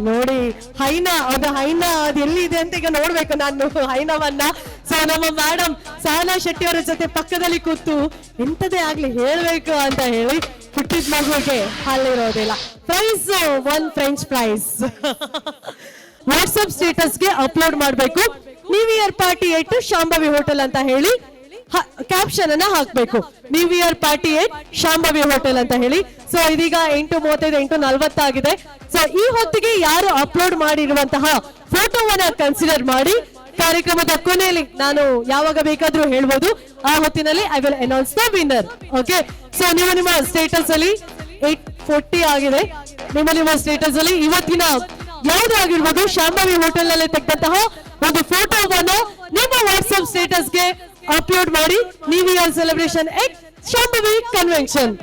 ನೋಡಿ, ಹೈನಾ. ಅದು ಎಲ್ಲಿದೆ ಅಂತ ಈಗ ನೋಡ್ಬೇಕು ನಾನು ಹೈನವನ್ನ. ಸೊ ನಮ್ಮ ಮೇಡಮ್ ಸಹನಾ ಶೆಟ್ಟಿ ಅವರ ಜೊತೆ ಪಕ್ಕದಲ್ಲಿ ಕೂತು ಎಂತದೇ ಆಗ್ಲಿ ಹೇಳ್ಬೇಕು ಅಂತ ಹೇಳಿ ಹುಟ್ಟಿದ ಮಗುಗೆ ಹಲ್ಲಿರೋದಿಲ್ಲ. Prize 1 french fries. ವಾಟ್ಸ್ಆಪ್ ಸ್ಟೇಟಸ್ಗೆ ಅಪ್ಲೋಡ್ ಮಾಡಬೇಕು. New year party at Shambhavi hotel ಅಂತ ಹೇಳಿ ಕ್ಯಾಪ್ಷನ್ ಅನ್ನ ಹಾಕ್ಬೇಕು. New year party at Shambhavi hotel ಅಂತ ಹೇಳಿ. ಸೊ ಇದೀಗ 8:35, 8:40 ಆಗಿದೆ. ಸೊ ಈ ಹೊತ್ತಿಗೆ ಯಾರು ಅಪ್ಲೋಡ್ ಮಾಡಿರುವಂತಹ ಫೋಟೋವನ್ನ ಕನ್ಸಿಡರ್ ಮಾಡಿ ಕಾರ್ಯಕ್ರಮದ ಕೊನೆಯಲ್ಲಿ ನಾನು ಯಾವಾಗ ಬೇಕಾದ್ರೂ ಹೇಳ್ಬೋದು. ಆ ಹೊತ್ತಿನಲ್ಲಿ I will announce the winner. Okay. So ನಿಮ್ಮ ಸ್ಟೇಟಸ್ ಅಲ್ಲಿ 8:40 ಆಗಿದೆ. ನಿಮ್ಮ ಸ್ಟೇಟಸ್ ಅಲ್ಲಿ ಇವತ್ತಿನ ಯಾವುದೇ ಆಗಿರ್ಬೋದು ಶಾಂಭವಿ ಹೋಟೆಲ್ ನಲ್ಲಿ ತೆಗೆದಂತಹ ಒಂದು ಫೋಟೋವನ್ನು ನಿಮ್ಮ ವಾಟ್ಸ್ಆಪ್ ಸ್ಟೇಟಸ್ಗೆ ಅಪ್ಲೋಡ್ ಮಾಡಿ. ನ್ಯೂ ಇಯರ್ ಸೆಲೆಬ್ರೇಷನ್ ಎಟ್ ಶಾಂಭವಿ ಕನ್ವೆನ್ಷನ್.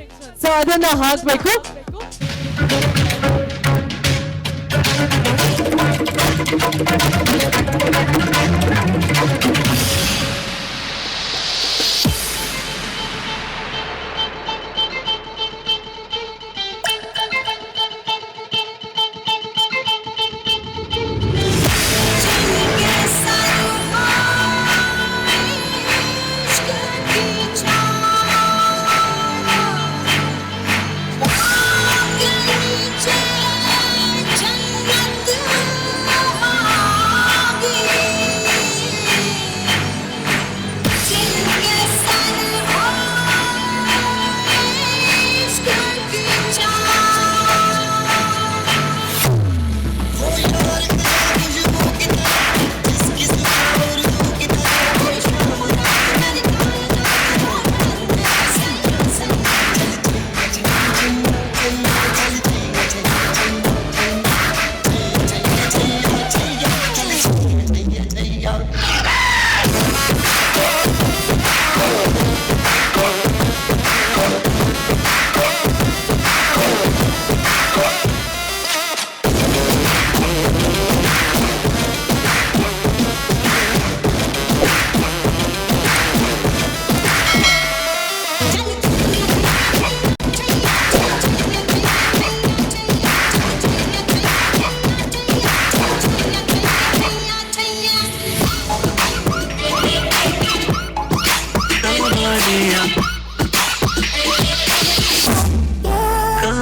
ಸೊ ಅದನ್ನ ಹಾಕ್ಬೇಕು.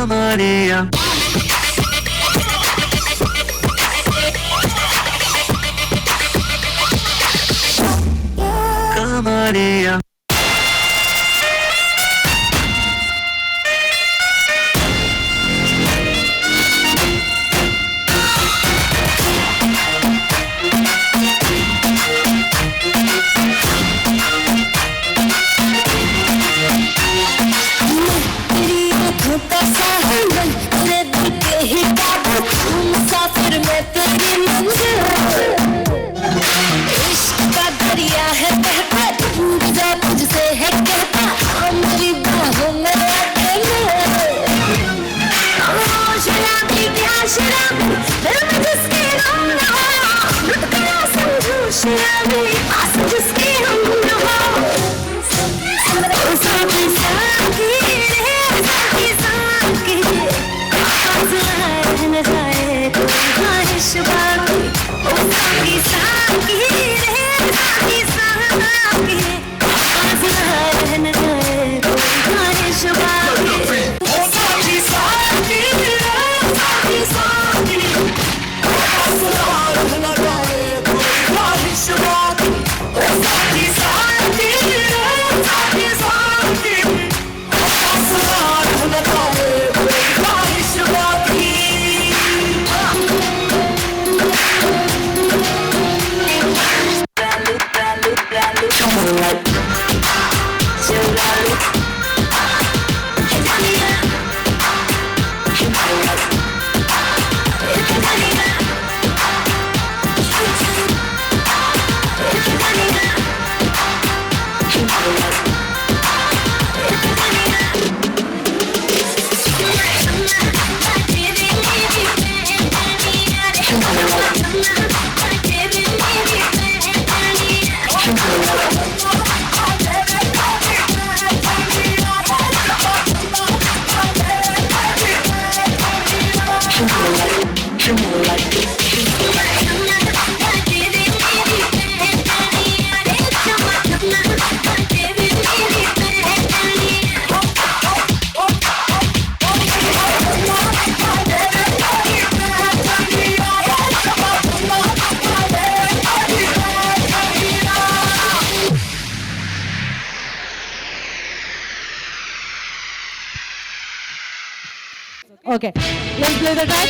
Maria. Maria. मुसाफिर में तेरी मंजिल इश्क का दरिया है बहता डूबता तुझसे है कहता हाँ मेरी बाहों में आके शराबी क्या शराबी दिल में जिसके गम न हो लुट गया समझो शराबी पास जिसके हम न हो साकी साकी रे साकी साकी न जाए कोई ख्वाहिश बाकी ओ साकी साकी रे साकी साकी न जाए कोई ख्वाहिश बाकी ओ साकी साकी रे साकी साकी न जाए कोई ख्वाहिश बाकी ओ साकी साकी रे साकी साकी न जाए कोई ख्वाहिश बाकी Okay, let's play the track.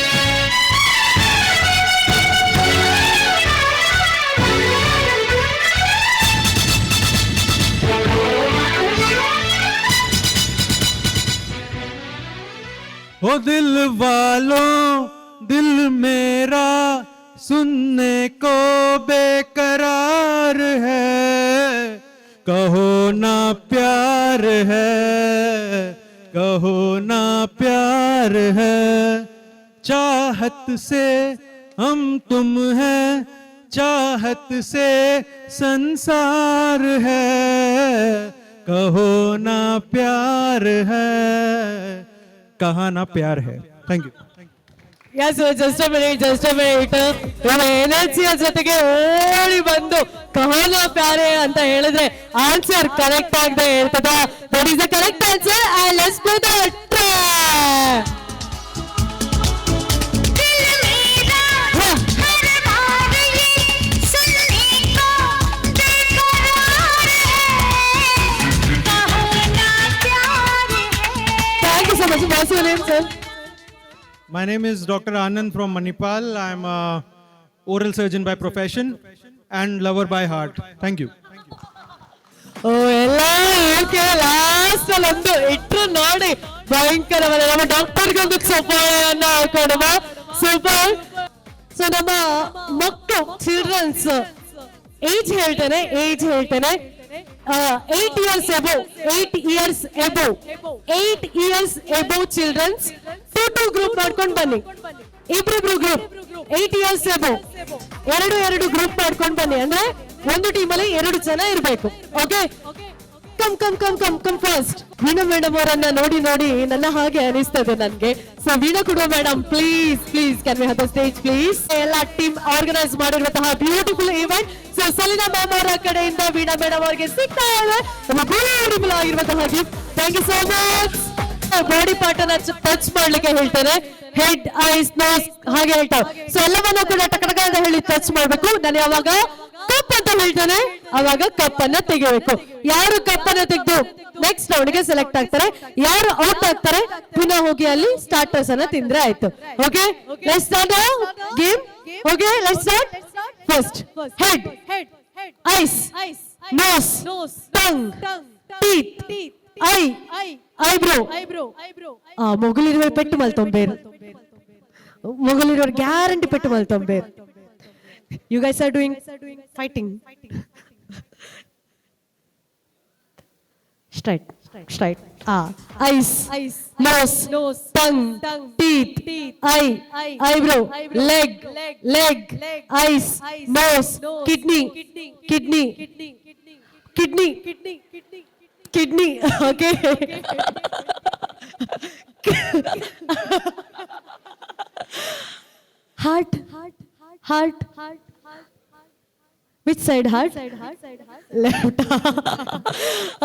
ओ दिल वालों दिल मेरा सुनने को बेकरार है, कहो ना प्यार है, कहो ना प्यार है, चाहत से हम तुम हैं, चाहत से संसार है, कहो ना प्यार है, कहा ना प्यार है. Thank you. Yes, just a minute. ಇವಾಗ ಎನರ್ಜಿಯ ಜೊತೆಗೆ ಓಡಿ ಬಂದು ಕಹಾನ ಪ್ಯಾರೆ ಅಂತ ಹೇಳಿದ್ರೆ ಆನ್ಸರ್ ಕರೆಕ್ಟ್ ಆಗದೆ ಹೇಳ್ತದ. That is the correct answer. And let's go the track. Thank you so much. What's your name, sir? My name is Dr. Anand from Manipal. I am a oral surgeon by profession and lover by heart. Thank you. ಓ ಎಲ್ಲ okay last ಅಲ್ಲಿ ಒಂದು ಇಟ್ರು ನೋಡಿ ಭಯಂಕರವಾದ ನಮ್ಮ ಡಾಕ್ಟರ್ಗೊಂದು ಸಫಾಯನ್ನು ಕೊಡುವ super. So ನಮ್ಮ ಮಕ್ಕಳು ಚಿಲ್ಡ್ರನ್ಸ್ ಏಜ್ ಹೇಳ್ತೇನೆ 8 years above 8 years above childrens two group ಮಾಡ್ಕೊಂಡು ಬನ್ನಿ. ಇಬ್ರಿಬ್ರು ಗ್ರೂಪ್ 8 years above ಎರಡು ಗ್ರೂಪ್ ಮಾಡ್ಕೊಂಡು ಬನ್ನಿ. ಅಂದ್ರೆ ಒಂದು ಟೀಮಲ್ಲಿ 2 ಜನ ಇರಬೇಕು. Okay, come first. Veena madam ಅವರನ್ನ ನೋಡಿ ನನ್ನ ಹಾಗೆ ಅನಿಸ್ತದೆ ನನ್ಗೆ. ಸೊ ವೀಣಾ ಕೊಡುವ madam, please can we have the stage please. ಎಲ್ಲ ಟೀಮ್ ಆರ್ಗನೈಸ್ ಮಾಡಿರುವಂತಹ beautiful event. So Salina ma'am ಅವರ ಕಡೆಯಿಂದ ವೀಣಾ ಮೇಡಮ್ ಅವರಿಗೆ ಸಿಗ್ತಾ ಇದೆ ನಮ್ಮ ಬ್ಯೂಟಿಫುಲ್ ಆಗಿರುವಂತಹ gift. Thank you so much. Body part ಅನ್ನ ಟಚ್ ಮಾಡ್ಲಿಕ್ಕೆ ಹೇಳ್ತಾರೆ. ಹೆಡ್, ಐಸ್, ನೋಸ್ ಹಾಗೆ ಹೇಳ್ತಾರೆ. ಸೊ ಎಲ್ಲವನ್ನೂ ಕೂಡ ಟಕ ಅಂತ ಹೇಳಿ ಟಚ್ ಮಾಡ್ಬೇಕು. ನಾನು ಯಾವಾಗ ಕಪ್ ಅಂತ ಹೇಳ್ತಾನೆ ಅವಾಗ ಕಪ್ ಅನ್ನ ತೆಗಿಬೇಕು. ಯಾರು ಕಪ್ ಅನ್ನ ತೆಗೆದು ನೆಕ್ಸ್ಟ್ ರೌಂಡ್ ಗೆ ಸೆಲೆಕ್ಟ್ ಆಗ್ತಾರೆ, ಯಾರು ಔಟ್ ಆಗ್ತಾರೆ ಪುನಃ ಹೋಗಿ ಅಲ್ಲಿ ಸ್ಟಾರ್ಟರ್ಸ್ ಅನ್ನ ತಿಂದ್ರೆ ಆಯ್ತು. Okay, let's start game. Okay, let's start. First head, eyes, nose, tongue, teeth, eye, eyebrow. ಮೊಗಲಿರುವ ಪೆಟ್ಟು ಮಲ್ತೊಂಬೇರು, ಮೊಗಲಿರೋರು ಗ್ಯಾರಂಟಿ ಪೆಟ್ಟು ಮಲ್ತೊಂಬೇರು. You guys are doing fighting. Straight. Eyes, nose, tongue, teeth, eye, eyebrow, leg, eyes, nose, kidney. Okay. Heart. Which side heart? Left.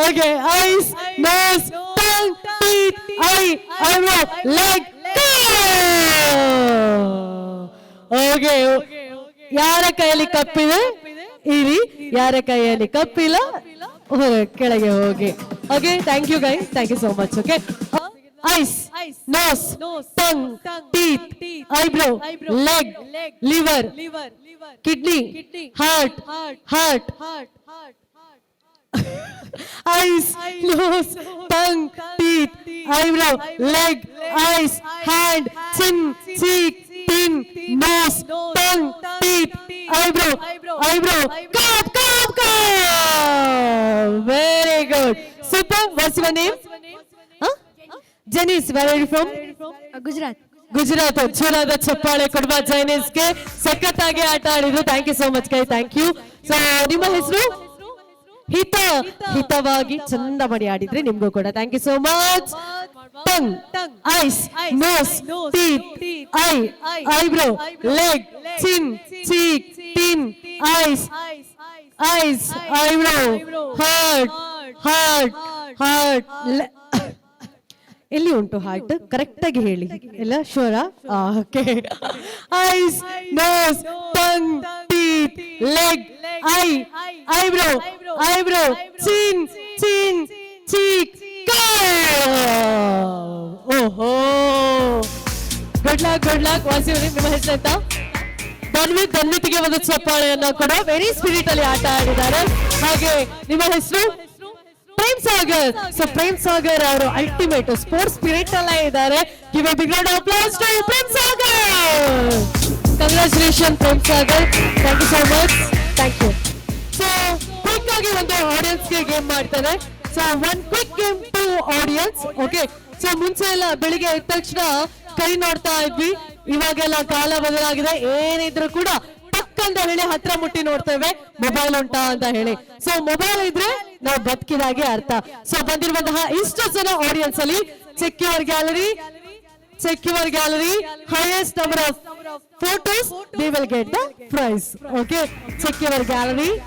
Okay, eyes, nose, tongue, teeth, eye, eyebrow, leg, go! Okay. ಯಾರ ಕೈಯಲ್ಲಿ ಕಪ್ಪಿದೆ ಇರಿ, ಯಾರ ಕೈಯಲ್ಲಿ ಕಪ್ಪಿಲ್ಲ ಕೆಳಗೆ ಹೋಗಿ. Okay, thank you guys, thank you so much. Okay, eyes, nose, tongue, teeth, eyebrow, leg, liver, kidney, heart. Eyes, nose, tongue, teeth, eyebrow, leg, eyes, hand, chin, cheek, chin, nose, tongue, teeth, eyebrow. Cup. Very good. Super. What's your name? Janice, where are you from? Gujarat. ಜೋರಾದ ಚಪ್ಪಾಳೆ ಕೊಡುವ ಜೈನಿಸ್ಗೆ. ಸಖತ್ತಾಗಿ ಆಟ ಆಡಿದ್ರು. Thank you so much guy, thank you. So ನಿಮ್ಮ ಹೆಸರು? ಹಿತವಾಗಿ ಚಂದ ಮಾಡಿ ಆಡಿದ್ರಿ, ನಿಮ್ಗೂ ಕೂಡ thank you so much. Tongue, eyes, nose, teeth, eye, eyebrow, leg, chin, cheek, chin, eyes, eyebrow, heart. ಎಲ್ಲಿ ಉಂಟು ಹಾರ್ಟ್? ಕರೆಕ್ಟ್ ಆಗಿ ಹೇಳಿ ಎಲ್ಲ, ಶೋರಾ? Okay. Eyes, nose, tongue, teeth, leg, eye, eyebrow, chin, cheek, ಓಹೋ, ಗುಡ್ ಲಕ್. ವಾಸಿಯವರೇ, ನಿಮ್ಮ ಹೆಸರು ಅಂತ? ಧನ್ವಿತಿಗೆ ಒಂದು ಚಪ್ಪಾಳೆಯನ್ನ ಕೂಡ ವೆರಿ ಸ್ಪಿರಿಟ್ ಅಲ್ಲಿ ಆಟ ಆಡಿದ್ದಾರೆ. ಹಾಗೆ ನಿಮ್ಮ ಹೆಸರು? ಪ್ರೇಮ್ ಸಾಗರ್. ಸೊ ಪ್ರೇಮ್ ಸಾಗರ್ ಅವರು ಅಲ್ಟಿಮೇಟ್ ಸ್ಪೋರ್ಟ್ಸ್ ಸ್ಪಿರಿಟ್ ಅಲ್ಲೇ ಇದ್ದಾರೆ. Give a big round of applause to Prem Sagar. Congratulation Prem Sagar, thank you so much, thank you. So quick ಆಗಿ ಒಂದು ಆಡಿಯನ್ಸ್ ಗೆ ಗೇಮ್ ಮಾಡ್ತಾರೆ. So one quick game to audience. Okay, so ಮುಂಚೆ ಎಲ್ಲ ಬೆಳಿಗ್ಗೆ ಎದ್ದ ತಕ್ಷಣ ಕೈ ನೋಡ್ತಾ ಇದ್ವಿ, ಇವಾಗೆಲ್ಲ ಕಾಲ ಬದಲಾಗಿದೆ. ಏನಿದ್ರು ಕೂಡ ಅಂತ ಹೇಳಿ ಹತ್ರ ಮುಟ್ಟಿ ನೋಡ್ತೇವೆ, ಮೊಬೈಲ್ ಉಂಟಾ ಅಂತ ಹೇಳಿ. ಸೊ ಮೊಬೈಲ್ ಇದ್ರೆ ನಾವು ಬದುಕಿದಾಗೆ ಅರ್ಥ. ಸೊ ಬಂದಿರುವಂತಹ ಇಷ್ಟು ಜನ ಆಡಿಯನ್ಸ್ ಅಲ್ಲಿ check your gallery, highest number of photos, they will get the prize. Okay, check your gallery.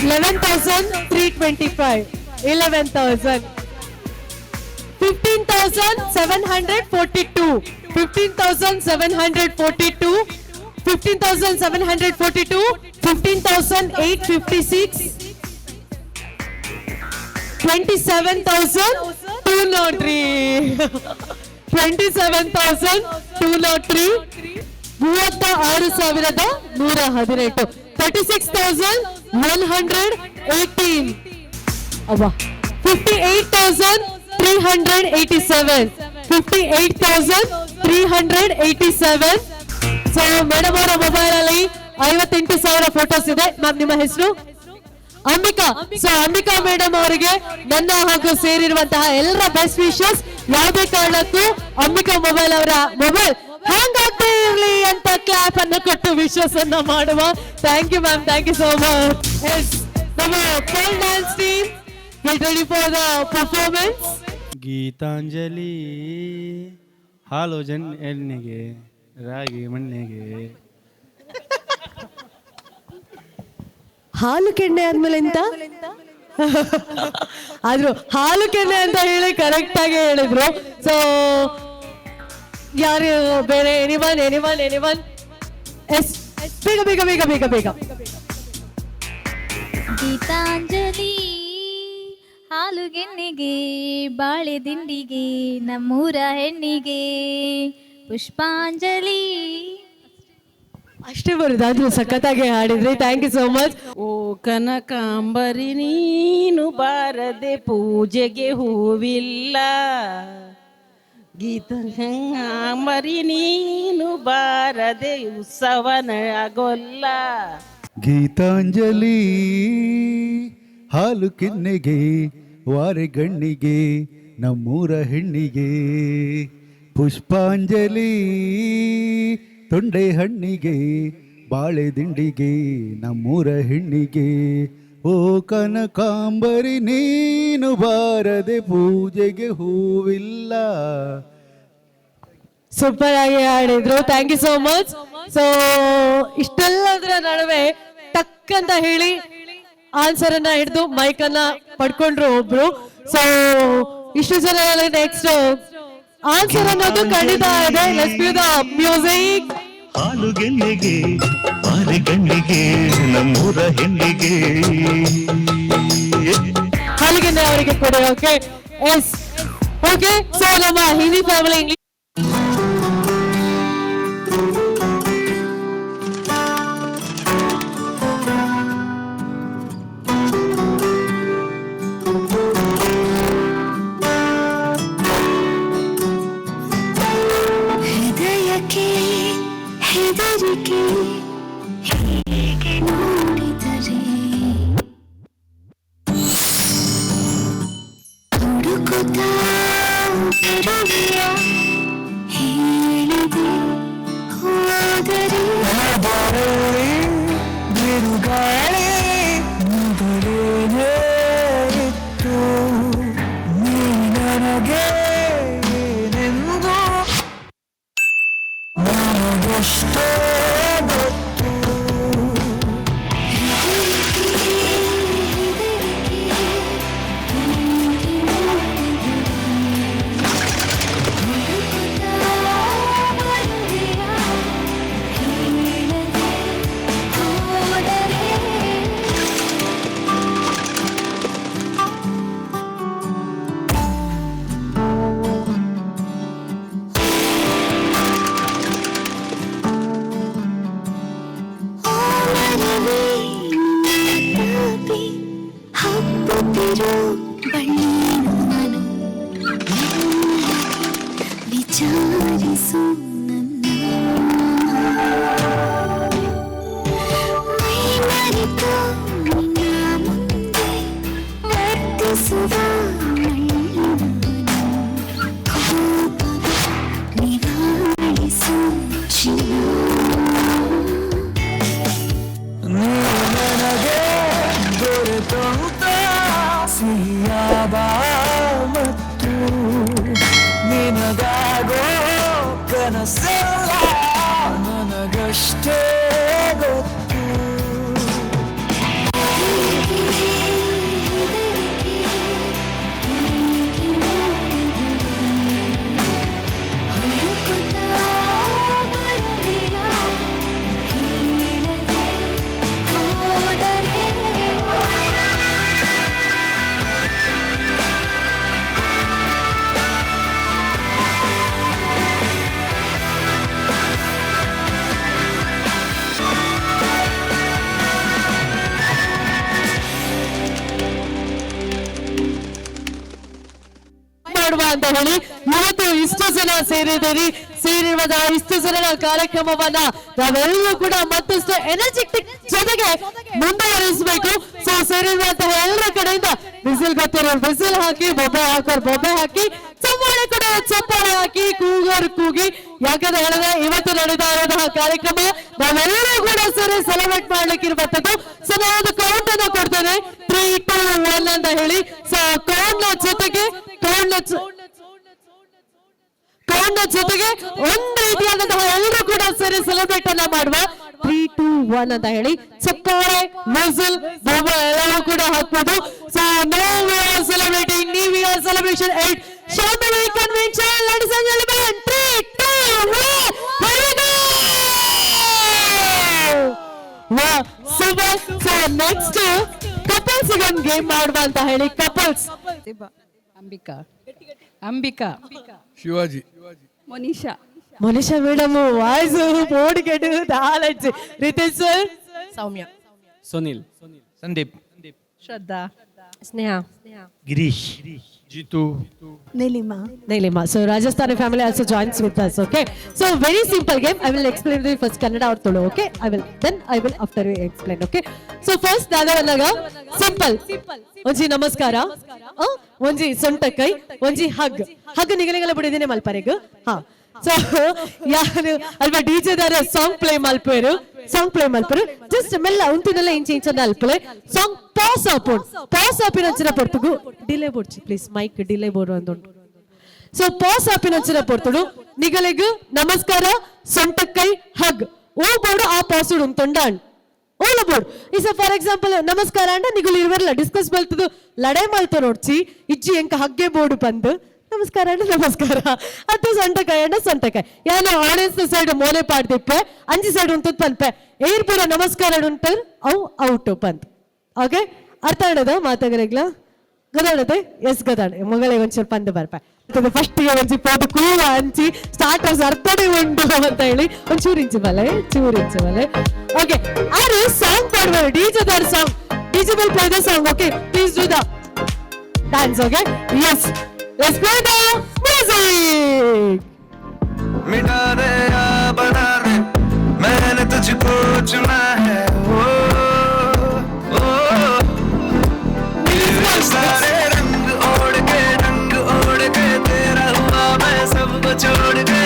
11,325, 11,000, 15,742, 15,742, 15,742, 15,856, 27,203, 27,203, 36,118, 36,118, 58,387, 58,387. So madam ಅವರ ಮೊಬೈಲ್ ಅಲ್ಲಿ 58,000 ಫೋಟೋಸ್ ಇದೆ. ಮ್ಯಾಮ್, ನಿಮ್ಮ ಹೆಸರು? ಅಂಬಿಕಾ. ಸೊ ಅಂಬಿಕಾ ಮೇಡಮ್ ಅವರಿಗೆ ನನ್ನ ಹಾಗೂ ಸೇರಿರುವಂತಹ ಎಲ್ಲರ ಬೆಸ್ಟ್ ವಿಶಸ್. ಯಾವುದೇ ಕಾರಣಕ್ಕೂ ಅಂಬಿಕಾ ಮೊಬೈಲ್ ಅವರ ಮೊಬೈಲ್ ಹ್ಯಾಂಗ್ ಆಗ್ತಾ ಇರ್ಲಿ ಅಂತ ಕ್ಲಾಪ್ ಅನ್ನು ಕೊಟ್ಟು ವಿಶಸ್ ಅನ್ನ ಮಾಡುವ. Thank you ma'am, thank you so much. Yes, ನಮ್ಮ pole dance team get ready for the performance. Geetanjali ಹಾಲೋಜನ್ ಎಣ್ಣೆಗೆ ರಾಗಿ ಮಣ್ಣೆಗೆ. ಹಾಲು ಕೆಣ್ಣೆ ಆದ್ಮೇಲೆ ಎಂತ ಆದ್ರೂ ಹಾಲು ಕೆಣ್ಣೆ ಅಂತ ಹೇಳಿ ಕರೆಕ್ಟ್ ಆಗಿ ಹೇಳಿದ್ರು. ಸೊ ಯಾರು ಬೇರೆ? ಎನಿವನ್? ಎಸ್, ಬೇಗ ಬೇಗ ಬೇಗ ಬೇಗ ಬೇಗ. ಗೀತಾಂಜಲಿ ಹಾಲುಗೆನ್ನೆಗೆ ಬಾಳೆ ದಿಂಡಿಗೆ ನಮ್ಮೂರ ಹೆಣ್ಣಿಗೆ ಪುಷ್ಪಾಂಜಲಿ. ಅಷ್ಟೇ ಬರುದು, ಆದ್ರೂ ಸಖತ್ತಾಗಿ ಹಾಡಿದ್ರಿ. Thank you so much. ಓ ಕನಕಾಂಬರಿ ನೀನು ಬಾರದೆ ಪೂಜೆಗೆ ಹೂವಿಲ್ಲ, ಗೀತಾಂಬರಿ ನೀನು ಬಾರದೆ ಉತ್ಸವನ ಆಗೋಲ್ಲ. ಗೀತಾಂಜಲಿ ಹಾಲು ಕೆನ್ನೆಗೆ ವಾರೆಗಣ್ಣಿಗೆ ನಮ್ಮೂರ ಹೆಣ್ಣಿಗೆ, ಪುಷ್ಪಾಂಜಲಿ ತೊಂಡೆ ಹಣ್ಣಿಗೆ ಬಾಳೆ ದಿಂಡಿಗೆ ನಮ್ಮೂರ ಹೆಣ್ಣಿಗೆ. ಓ ಕನಕಾಂಬರಿ ನೀನು ಬಾರದೆ ಪೂಜೆಗೆ ಹೂವಿಲ್ಲ. ಸೂಪರ್ ಆಗಿ ಹಾಡಿದ್ರು. Thank you so much. So ಇಷ್ಟೆಲ್ಲದರ ನಡುವೆ ಟಕ್ ಅಂತ ಹೇಳಿ ಆನ್ಸರ್ ಅನ್ನ ಹಿಡಿದು ಮೈಕ್ ಅನ್ನ ಪಡ್ಕೊಂಡ್ರು ಒಬ್ರು. ಸೊ ಇಷ್ಟು ಜನ ನೆಕ್ಸ್ಟ್ ಆನ್ಸರ್ ಅನ್ನೋದು ಖಂಡಿತ ಇದೆ. Let's play the music. ಹಾಲುಗೆನ್ನೆಗೆ ಬಾರೆಗಣ್ಣಿಗೆ ನಮ್ಮೂರ ಹೆಣ್ಣಿಗೆ. ಹಾಲಿಗೆನ್ನೆ ಅವರಿಗೆ ಕೊಡಿ. Okay, S, okay. ಸೊ ನಮ್ಮ ಹಿಂದಿ ಫ್ಯಾಮಿಲಿ ಇಂಗ್ಲಿಷ್ ಹೃದಯಕ್ಕೆ ಹೆದರಿಕೆ ಹೀಗೆ ನೋಡಿದರೆ ಹುಡುಕುತ್ತಾ ಇರುವೆಯ ಹೇಳಿದೆ ಹೋದರೆ ಬಿರುಗಾಳಿ ಮೊದಲೇನೇ ಇತ್ತು ನೀ ನನಗೆ ಏನೆಂದು ನನಗೆಷ್ಟೇ ಗೊತ್ತು. ಹಬ್ಬುತ್ತಿರೋ ಬಣ್ಣೀನು ನಾನು ವಿಚಾರಿಸು ನನ್ನ ಮೈ ಮರೆತು ನಿನ್ನ ಮುಂದೆ ವರ್ತಿಸುವ ಕೋಪವ ನಿವಾರಿಸು ನನಗೆ ದೊರೆತಂತ ಸಿಹಿಯಾದ ಮತ್ತು ನಿನಗಾಗೋ ಕನಸೆಲ್ಲ ನನಗಷ್ಟೇ ಗೊತ್ತು. ಮಾಡುವ ಅಂತ ಹೇಳಿ ಇವತ್ತು ಇಷ್ಟು ಜನ ಸೇರಿದ್ದೀರಿ. ಸೇರಿರುವಂತಹ ಇಷ್ಟು ಜನರ ಕಾರ್ಯಕ್ರಮವನ್ನ ನಾವೆಲ್ಲರೂ ಕೂಡ ಮತ್ತಷ್ಟು ಎನರ್ಜೆಟಿಕ್ ಜೊತೆಗೆ ಮುಂದುವರಿಸಬೇಕು. ಸೊ ಸೇರಿರುವಂತಹ ಎಲ್ಲರ ಕಡೆಯಿಂದ ಬಿಸಿಲ್ ಗೊತ್ತಿರೋ ಬಿಸಿಲ್ ಹಾಕಿ, ಬೊಬ್ಬೆ ಹಾಕೋರ್ ಬೊಬ್ಬೆ ಹಾಕಿ, ಚಪ್ಪಾಳೆ ಕೂಡ ಚಪ್ಪಾಳೆ ಹಾಕಿ, ಕೂಗರ್ ಕೂಗಿ. ಯಾಕಂತ ಹೇಳಿದ್ರೆ ಇವತ್ತು ನಡೀತಾ ಇರುವಂತಹ ಕಾರ್ಯಕ್ರಮ ನಾವೆಲ್ಲರೂ ಕೂಡ ಸೇರಿ ಸೆಲೆಬ್ರೇಟ್ ಮಾಡ್ಲಿಕ್ಕೆ ಇರುವಂತದ್ದು. ಸೊ ನಾವೊಂದು ಕೌಂಟ್ ಅನ್ನು ಕೊಡ್ತೇನೆ, 3, 2, 1 ಅಂತ ಹೇಳಿ. ಸೊ ಕೌಂಟ್ ಜೊತೆಗೆ ಒಂದು ರೀತಿಯಾದಂತಹ ಎಲ್ಲರೂ ಕೂಡ ಸೇರಿ ಸೆಲೆಬ್ರೇಟ್ ಅನ್ನ ಮಾಡುವ. 3, 2, 1 ಅಂತ ಹೇಳಿ ಚಪ್ಪಾಳೆ, ವಿಸಿಲ್, ಬೊಬ್ಬೆ ಎಲ್ಲವೂ ಕೂಡ ಹಾಕ್ಬೋದು. So now we are celebrating New Year celebration at Shambhavi Convention. Ladies and gentlemen, 3, 2, 1, here we go. Wow, super. So next couples ಒಂದು ಗೇಮ್ ಮಾಡುವ ಅಂತ ಹೇಳಿ ಕಪಲ್ಸ್. ಅಂಬಿಕಾ ಅಂಬಿಕಾ ಶಿವಾಜಿ ಮನೀಷಾ ಮನುಷ್ಯ madam voice board knowledge. Ritesh sir. Soumya Sunil, Sandeep, Shraddha Sneha. Girish, Jitu, Nilima. So Rajasthani family also joins with us. Okay. So very simple game. I will explain the first Kannada or Tulu. Okay. I will after we explain. Okay. So first Dadavanaga simple. Onji namaskara. Onji sontakai. Onji hug. Hug nigalegala budidine malparegu. Ha. So ಯಾರು ಅಲ್ವಾ DJ ದಾರ song play ಮಲ್ಪೇರು just ಮೆಲ್ಲ ಉಂಟಿನೆಲ್ಲ ಇಂಚ ಅಲ್ಪಲೆ song pass ಆಪಿನಂಚಿನ ಪೊರ್ತುಗು ಡಿಲೇ ಬೋರ್ಚಿ please mic ಡಿಲೇ ಬೋರ್ಡು ಅಂದುಂಟು. ಸೊ ಪಾಸ್ ಆಪಿನಂಚಿನ ಪೊರ್ತುಡು ನಿಗಲೆಗು ನಮಸ್ಕಾರ ಸೊಂಟಕ್ಕೈ ಹಗ್ ಓ ಬೋರ್ಡು ಆ ಪಾಸುಡು ಉಂತೊಂಡಾಣ್ ಓಲ ಬೋರ್ಡು ಇಸ ಫಾರ್ ಎಕ್ಸಾಂಪಲ್ ನಮಸ್ಕಾರ ಅಂಡ ನಿಗುಲು ಇರುವರ್ಲ ಡಿಸ್ಕಸ್ ಬಲ್ತದು ಲಡೆ ಮಲ್ತ ನೋಡ್ಚಿ ಇಜ್ಜಿ ಎಂಕ ಹಗ್ಗೆ ಬೋರ್ಡು ಬಂದು ನಮಸ್ಕಾರ ಅಂಡ ನಮಸ್ಕಾರ ಅದು ಸೊಂಟಕಾಯಿ ಅಂಡ ಸೊಂಟಕಾಯಿ ಯಾನು ಆಡಿಯನ್ಸ್ ಸೈಡ್ ಮೋನೆ ಪಾಡ್ದಿಪ್ಪೆ ಅಂಜಿ ಸೈಡ್ ಉಂಟದ್ ಪನ್ಪೆ ಏರ್ ಪೂರ ನಮಸ್ಕಾರ ಉಂಟರ್ ಅವು ಔಟ್ ಪಂತ್. ಓಕೆ ಅರ್ಥ ಆಡದ ಮಾತಾಗರೆಗ್ಲ ಗದಾಡದೆ ಎಸ್ ಗದಾಡ ಮಗಳಿಗೆ ಒಂಚೂರು ಪಂದು ಬರ್ಪೆ ಫಸ್ಟ್ ಗೆ ಒಂಚಿ ಪೋದು ಕೂವ ಅಂಚಿ ಸ್ಟಾರ್ಟರ್ಸ್ ಅರ್ಥನೇ ಉಂಟು ಅಂತ ಹೇಳಿ ಒಂಚೂರು ಇಂಚು ಬಲೆ ಓಕೆ ಆರು ಸಾಂಗ್ ಪಾಡ್ಬಾರ ಡಿಜೆ ದಾರ್ song DJ will play the song. Okay please do the dance. Okay yes let's play the music. मिटा दे या बना दे मैंने तुझको चुना है ये सारे रंग ओढ़ के तेरा हुआ मैं सबको छोड़ के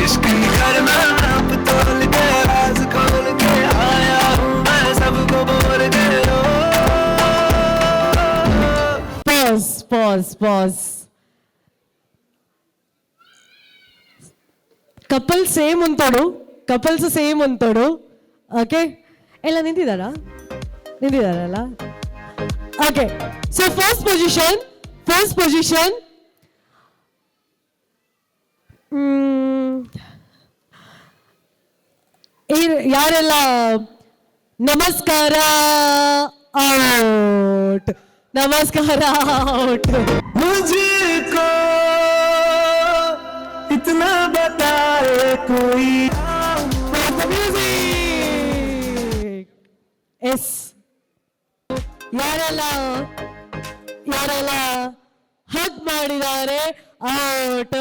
इश्क करना नाप तोल के राज खोल के आया हूँ मैं सबको बोल के Pause. ಕಪಲ್ಸ್ ಸೇಮ್ ಉಂಟೋಡು. ಓಕೆ ಎಲ್ಲ ನಿಂತಿದಾರಲ್ಲ. ಓಕೆ ಸೊ ಫಸ್ಟ್ ಪೊಸಿಷನ್ ಯಾರೆಲ್ಲ ನಮಸ್ಕಾರ ಔಟ್. मुझको इतना बताए कोई ಎಸ್ ಯಾರೆಲ್ಲ ಹಗ್ ಮಾಡಿದ್ದಾರೆ out.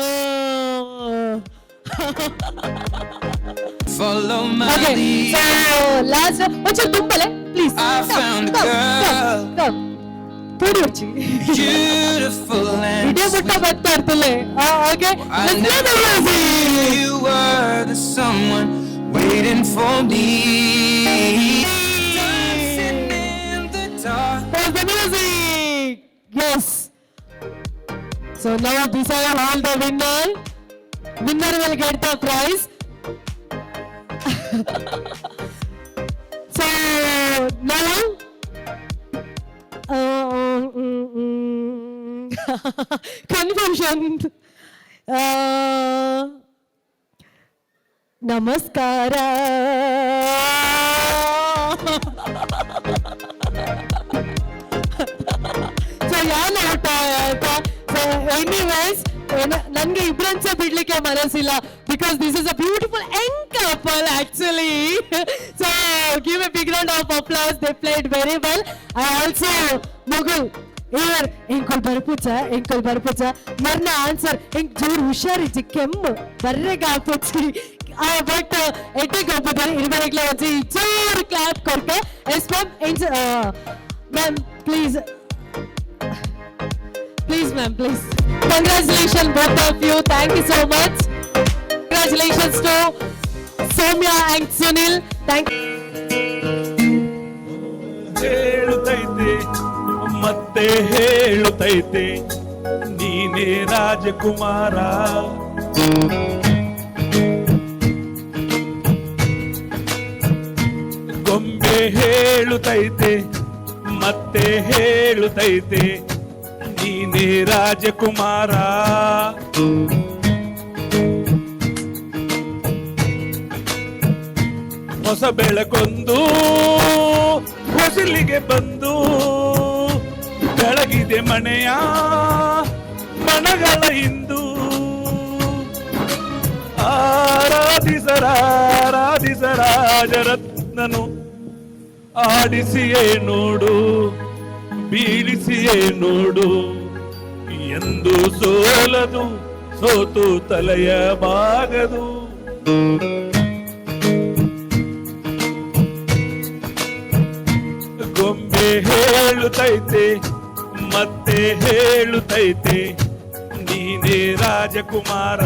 Follow my okay lead. So last ಒಂಚೂರು ತುಂಬಲೆ please. I found a girl ಪೂಡಿ beautiful and ವಿಡಿಯೋ ಬಿಟ್ಟ ಬರ್ತಾ ಇರ್ತಲೆ. Okay I never knew you were the someone waiting for me. Dancing in the dark. for the music. Yes. So now these are all the winner will get the prize. So now confusion. ನಮಸ್ಕಾರ. So ಯಾರು out ಆಯ್ತಾ. So anyways ನನ್ಗೆ ಇಬ್ರನ್ಸ ಬಿಡ್ಲಿಕ್ಕೆ ಮನಸ್ಸಿಲ್ಲ because this is a beautiful young couple actually. So give a big round of applause. They played very well. I also ಮುಗುಲ್ ಇಯರ್ ಎಂಕಲ್ ಬರ್ಪುಚ್ಚ ಮರ್ನ ಆನ್ಸರ್ ಎಂಕ್ ಜೋರ್ ಹುಷಾರಿಜ್ಜಿ ಕೆಮ್ಮು ಬರ್ರೆಗೆ ಆಪುಚ್ಚಿ ಬಟ್ ಎಟ್ಟಿಗೆ ಹೋಗ್ಬೋದು ಇರ್ಬರಗ್ಲ ಒಂಚಿ ಜೋರ್ ಕ್ಲಾಪ್ ಕೊಡ್ಕ. Yes ma'am please ma'am, please. Congratulations both of you. Thank you so much. Congratulations to Soumya and Sunil. Thank you. ಹೇಳುತ್ತೈತೆ ಮತ್ತೆ ಹೇಳುತ್ತೈತೆ ನೀನೇ ರಾಜಕುಮಾರ. ಗೊಂಬೆ ಹೇಳುತ್ತೈತೆ ಮತ್ತೆ ಹೇಳುತ್ತೈತೆ ನೀನೇ ರಾಜಕುಮಾರ. ಹೊಸ ಬೆಳಕೊಂದು ಹೊಸಲಿಗೆ ಬಂದು ಬೆಳಗಿದೆ ಮನೆಯ ಮನಗಳ ಇಂದು. ಆರಾಧಿಸರಾಜರತ್ನನು ಆಡಿಸಿಯೇ ನೋಡು ಬೀಳಿಸಿಯೇ ನೋಡು ಎಂದು ಸೋಲದು ಸೋತು ತಲೆಯ ಬಾಗದು. ಗೊಂಬೆ ಹೇಳುತ್ತೈತೆ ಮತ್ತೆ ಹೇಳುತ್ತೈತೆ ನೀನೇ ರಾಜಕುಮಾರ.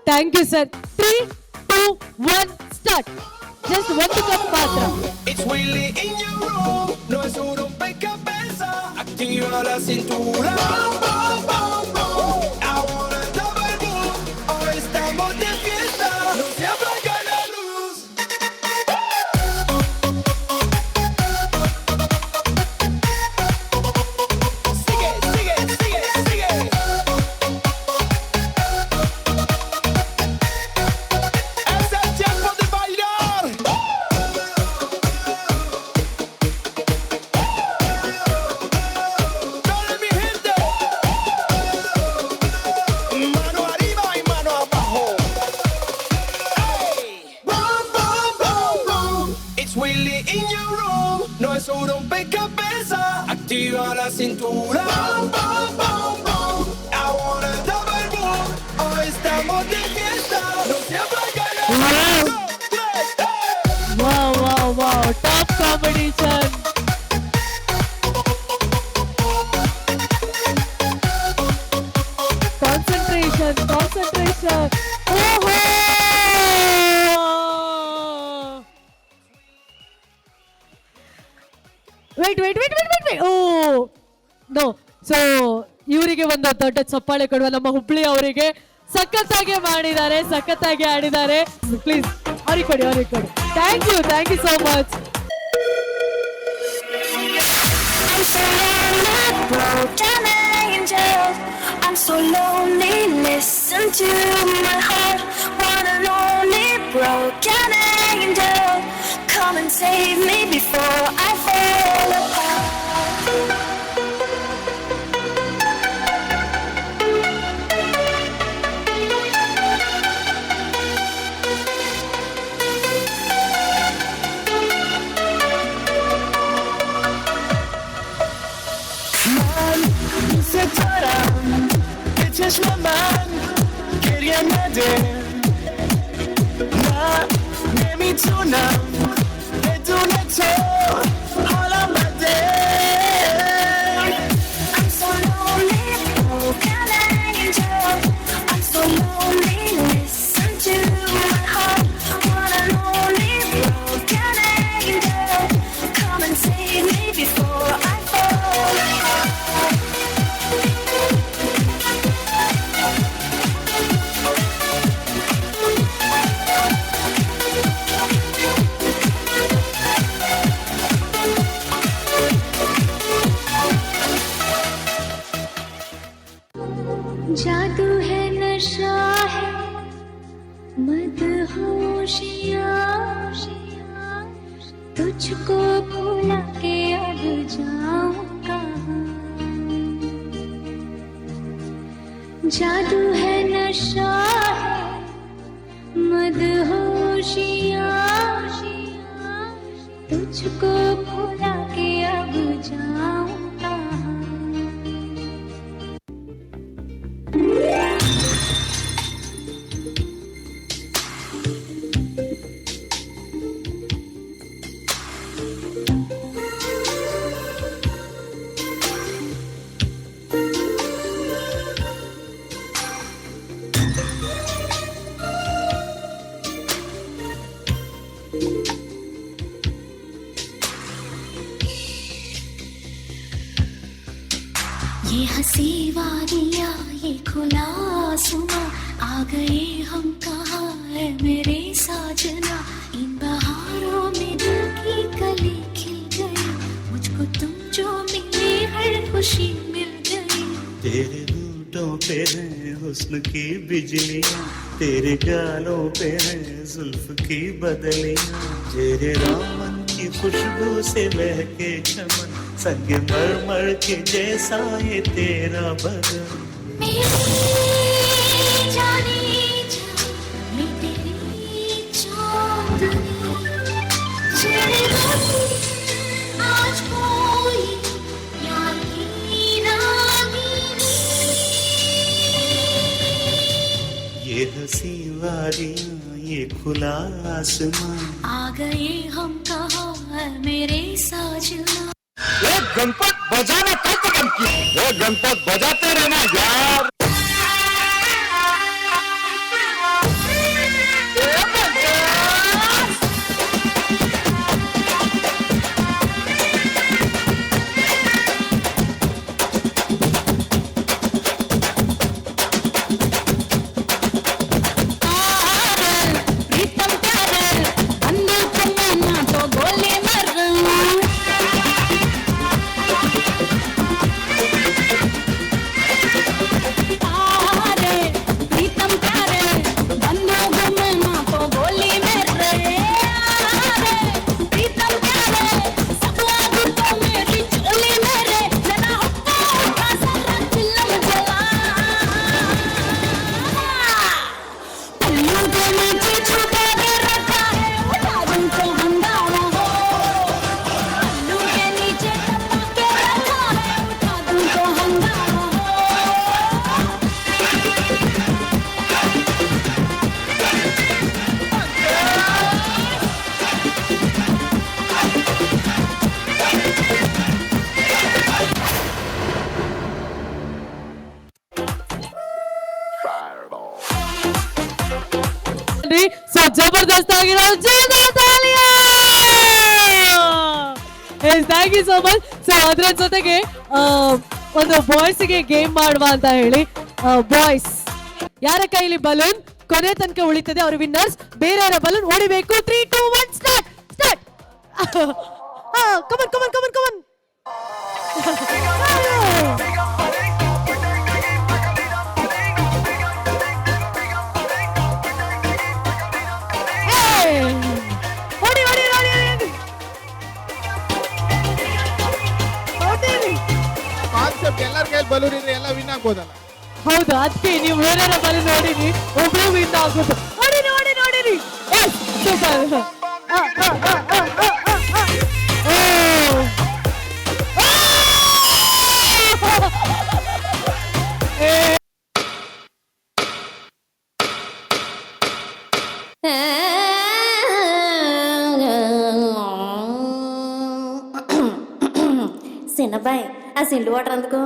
Thank you sir. 3, 2, 1 start. Just ಒಂದು ಕಪ್ ಮಾತ್ರ. It's Willy in your room, no es un rompecabezas. Activa la cintura. Boom, boom, boom. I wanna double boom. Hoy estamos de fiesta. No se apaga la luz. Sigue, sigue, sigue, sigue. Es el tiempo de bailar. Dale mi gente. Mano arriba y mano abajo. Hey. Boom, boom, boom, boom. It's Willy in your room. No es un rompecabezas. Activa la cintura. Boom, boom, boom, boom. I wanna double boom. Hoy estamos de fiesta. No se apaga la luz. 2, 3, hey. Wow top competition. Concentration. ಓಹೋ wait. Oh no. So ಇವರಿಗೆ ಒಂದು ದೊಡ್ಡ ಚಪ್ಪಾಳೆ ಕೊಡುವ. ನಮ್ಮ ಹುಬ್ಳಿ ಅವರಿಗೆ ಸಖತ್ತಾಗಿ ಮಾಡಿದ್ದಾರೆ, ಸಖತ್ತಾಗಿ ಆಡಿದ್ದಾರೆ. ಪ್ಲೀಸ್ ಅವ್ರಿಗೆ ಕೊಡಿ. Thank you so much. I'm so lonely, broken angel. I'm so lonely, listen to my heart. One and only broken angel. Come and save me before I fall apart. چشمم گریه نده نه نمیتونم بدون تو حالم بده I'm so lonely, broken angel. I'm so lonely, listen to my heart. One and only broken angel. Come and save me before I fall apart. जादू है नशा है मदहोशियाँ तुझको भुला के अब जाऊं कहाँ जादू है नशा है मदहोशियाँ तुझको भुला के अब जाऊं कहाँ ये हंसी वादियाँ ये खुला आसमां आ गए हम कहाँ है मेरे साजना इन बहारों में दिल की कली खिल गई मुझको तुम जो मिले हर खुशी मिल गई तेरे होठों पे है हुस्न की बिजलियाँ तेरे गालों पे है जुल्फ की बदलियाँ तेरे दामन की खुशबू से महके चमन संग मरमर के जैसा ये तेरा बदन मेरी जाने जा मैं तेरी चांदनी चढ़े आज कोई प्यार की रागिनी ये हंसी वादियाँ ये खुला आसमां आ गए हम कहाँ है मेरे साजना गणपत बजाना कब खत्म किया वो गणपत बजाते रहना यार ಸೊ ಜಬರ್ದಸ್ತ್ ಆಗಿರೋ thank you so much. So ಅದ್ರ ಜೊತೆಗೆ ಒಂದು ಬಾಯ್ಸ್ ಗೆ ಗೇಮ್ ಮಾಡುವ ಅಂತ ಹೇಳಿ ಬಾಯ್ಸ್ ಯಾರ ಕೈಲಿ ಬಲೂನ್ ಕೊನೆ ತನಕ ಉಳಿತದೆ ಅವರು ವಿನ್ನರ್ಸ್. ಬೇರೆಯವರ ಬಲೂನ್ ಹೊಡಿಬೇಕು. 3 2 1 start start. Come on come on come on come on. ಎಲ್ಲರ ಕೈಯಲ್ಲಿ ಬಲೂನ್ ಇದ್ರೆ ಎಲ್ಲ ವಿನ್ ಆಗ್ಬೋದಲ್ಲ. ಹೌದು, ಅದಕ್ಕೆ ನೀವು ಬೇರೆ ಬಲೂನ್ ನೋಡಿರಿ ಒಬ್ರು ವಿನ್ ಆಗೋದು. ನೋಡಿರಿ ನೋಡಿರಿ ನೋಡಿರಿ ಸೂಪರ್. చిన్నబ్బాయి ఆ సిండు వాటర్ అందుకో.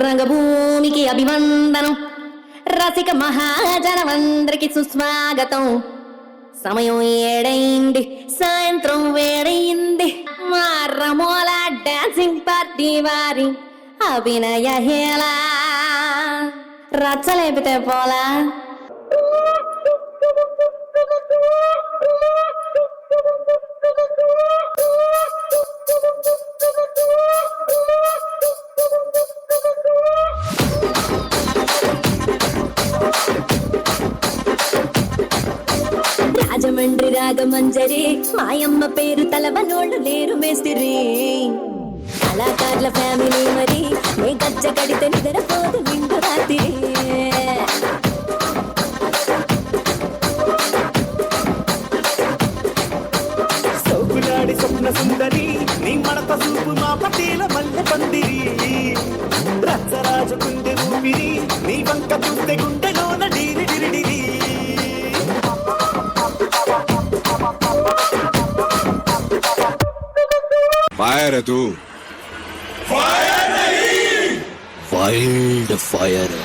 రంగభూమికి అభివందనం, రసిక మహాజనమందరికి సుస్వాగతం. సమయం 7 అయింది, సాయంత్రం వేడయింది. మారమూల డాన్సింగ్ పార్టీ వారి అభినయ హేళ రచ్చలేపితే పోలా. రాజమండ్రి రాగమంజరి మాయమ్మ పేరు తలవనోళ్ళు లేరు మేస్తిరి. కళాకారుల ఫ్యామిలీ మరి నే గజ్జ కడితే నిద్రపోదు నిండు రాత్రి. సోకులాడి స్వప్న సుందరి నీ మడత చూపు మా పటేల మల్లె పందిరి. రచ్చరాజు గుండె ఊపిరి నీ వంక చూస్తే గుండెలోన డీరి డిరిడిరి. फायर है तू, फायर नहीं, वाइल्ड फायर है.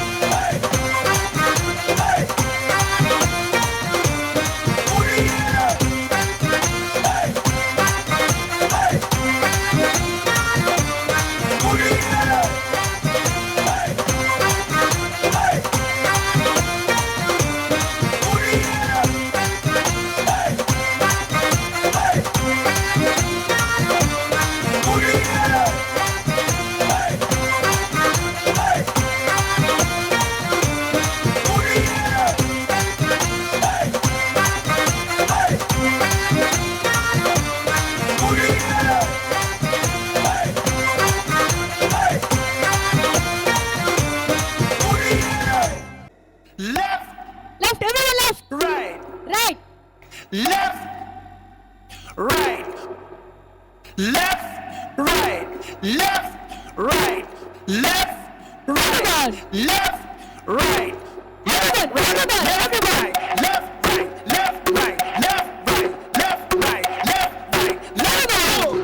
right, left, right, left, right, left, right, left, right, left, right, left, right, left, right, left, right, left, right, left, go.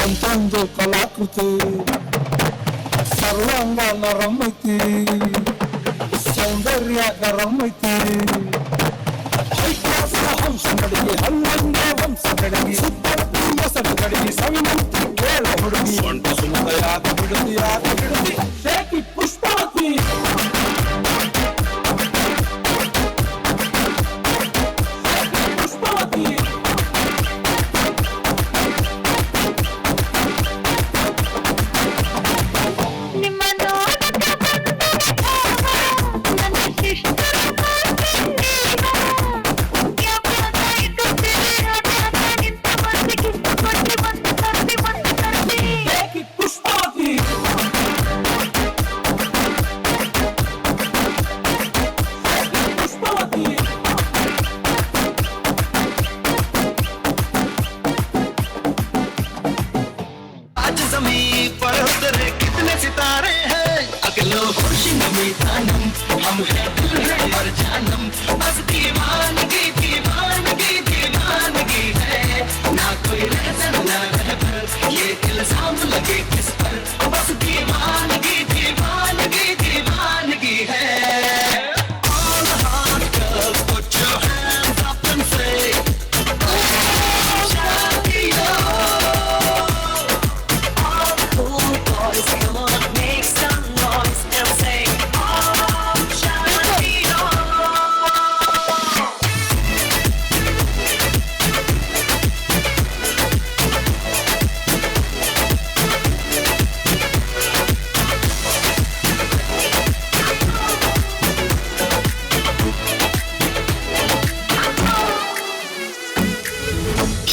ಅಂತಂದು ಕಲಾಕೃತಿ ಸರ್ವಾಂಗ ನರಮೈತಿ ಸೌಂದರ್ಯ ಗರಮೈತಿ ಹಂಸ ಕಡೆಗೆ ಹಲ್ಲಂಗೆ ವಂಶ ಕಡೆಗೆ ಸುತ್ತಲೂ ಮೊಸರು ಕಡೆಗೆ ಸವಿಮಂತಿ ಕೇಳ ಹುಡುಗಿ ಸೊಂಟ ಸುಂದ ಯಾಕೆ ಬಿಡುದಿ ಬೇಕಿ ಪುಷ್ಪಾವತಿ इल्जाम लगे किस पर, बस दीवानगी दीवानगी दीवानगी है। All the hot girls put your hands up and say Shakira. All the cool boys come on make some noise and say Shakira.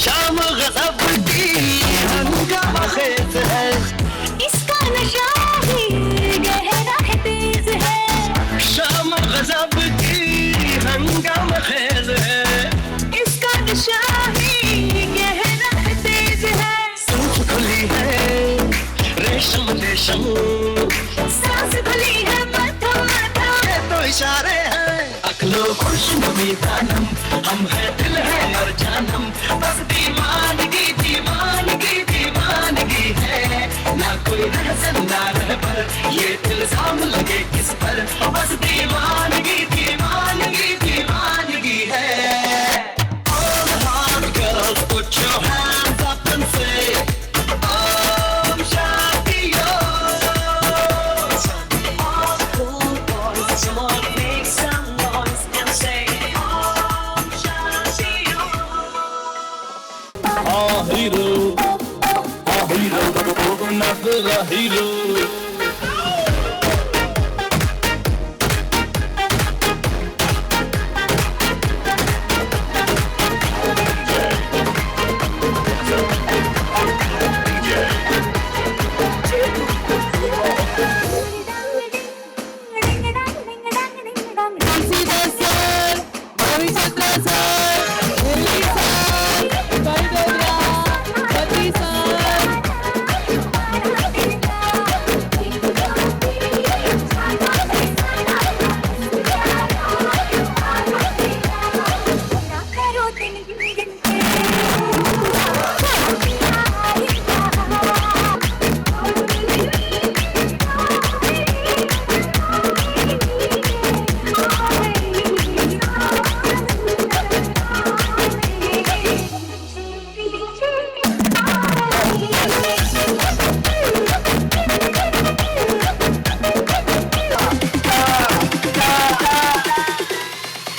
शाम गज़ब की हंगामा खेज है, इसका नशा ही गहरा है तेज है। शाम गज़ब की हंगामा खेज है, इसका नशा ही गहरा है तेज है। सांस खुली है रेशम रेशम, सांस खुली है मथम मथम, ये तो इशारे हैं अकलो खुशनुमी तानम, हम है दिल है और जानम, बस दीवानगी दीवानगी दीवानगी है। ना कोई रहसन ना रहबर, ये इल्जाम लगे किस पर, बस दीवानगी दीवानगी दीवानगी है। All the hot girls put your hands up and say Om Shakira. All the cool boys come on make some noise and say Om Shakira. hero, another hero.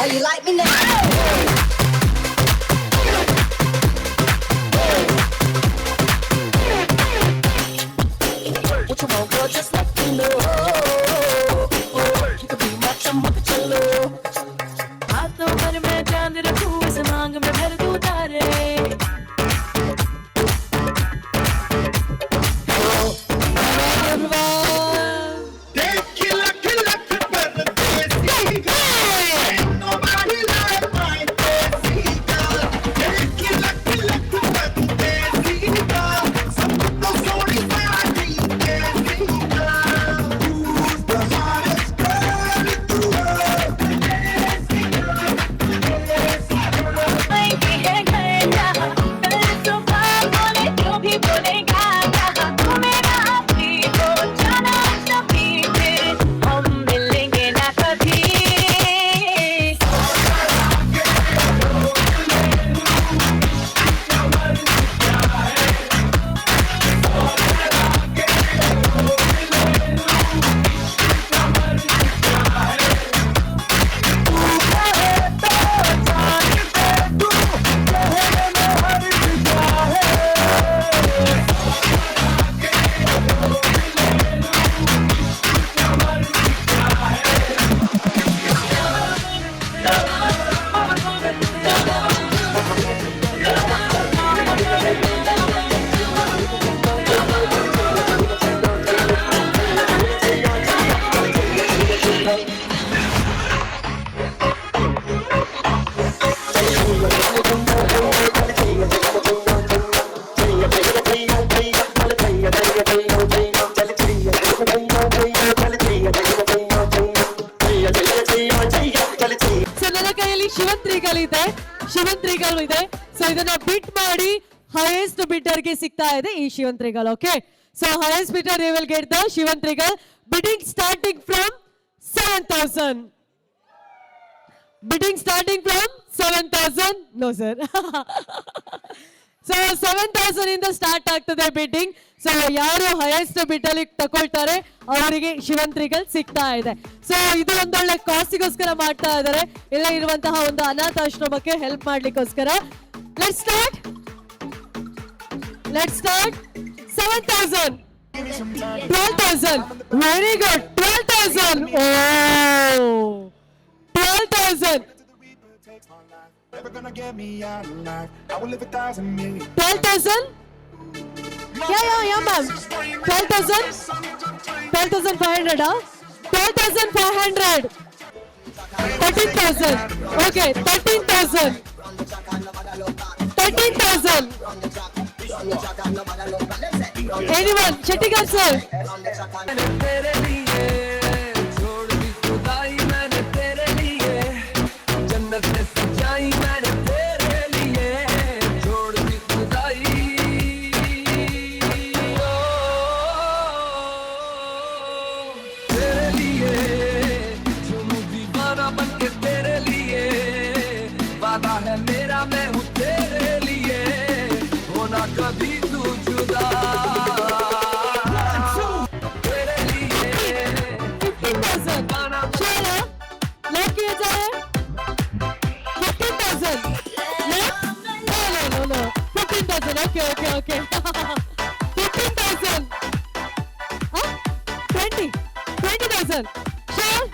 You like me now? What you want, girl? Just let me know. You can be my chumbo. हाथों पर मैं चांद रखूं, इस मांग में भर दूं तारे। ಶಿವಂತ್ರಿಗಲ್ ಇದೆ, ಶಿವಂತ್ರಿಗಲ್ ಇದೆ. ಸೊ ಇದನ್ನ ಬಿಟ್ ಮಾಡಿ highest bidder ಗೆ ಸಿಗ್ತಾ ಇದೆ ಈ ಶಿವಂತ್ರಿಗಲ್. Okay, so highest bidder they will get the ಶಿವಂತ್ರಿಗಲ್. Bidding starting from 7,000. Bidding starting from 7,000. No sir. So 7,000 ಇಂದ ಸ್ಟಾರ್ಟ್ ಆಗ್ತದೆ ಬಿಡ್ಡಿಂಗ್. ಸೊ ಯಾರು ಹೈಯೆಸ್ಟ್ ಬಿಡ್ ಅಲ್ಲಿ ತಗೊಳ್ತಾರೆ ಅವರಿಗೆ ಶಿವಂತ್ರಿಗಲ್ ಸಿಗ್ತಾ ಇದೆ. ಸೊ ಇದು ಒಂದೊಳ್ಳೆ ಕಾಸ್ಟಿಗೋಸ್ಕರ ಮಾಡ್ತಾ ಇದ್ದಾರೆ, ಇಲ್ಲೇ ಇರುವಂತಹ ಒಂದು ಅನಾಥಾಶ್ರಮಕ್ಕೆ ಹೆಲ್ಪ್ ಮಾಡ್ಲಿಕ್ಕೋಸ್ಕರ. ಲೆಟ್ಸ್ ಸ್ಟಾರ್ಟ್ 7,000, 12,000, ವೆರಿ ಗುಡ್, 12,000, ಓ 12,000, 12,000, yeah ma'am, 12,000, 12,500, 12,500, 13,000, okay, 13,000, 13,000, anyone, Chettikar sir, मेरा मैं हूँ तेरे लिए, होना कभी तू जुदा, तेरे लिए 15,000, चलो लॉक किया जाए, 15,000, no, 15,000, okay, 15,000, 20,000, sure,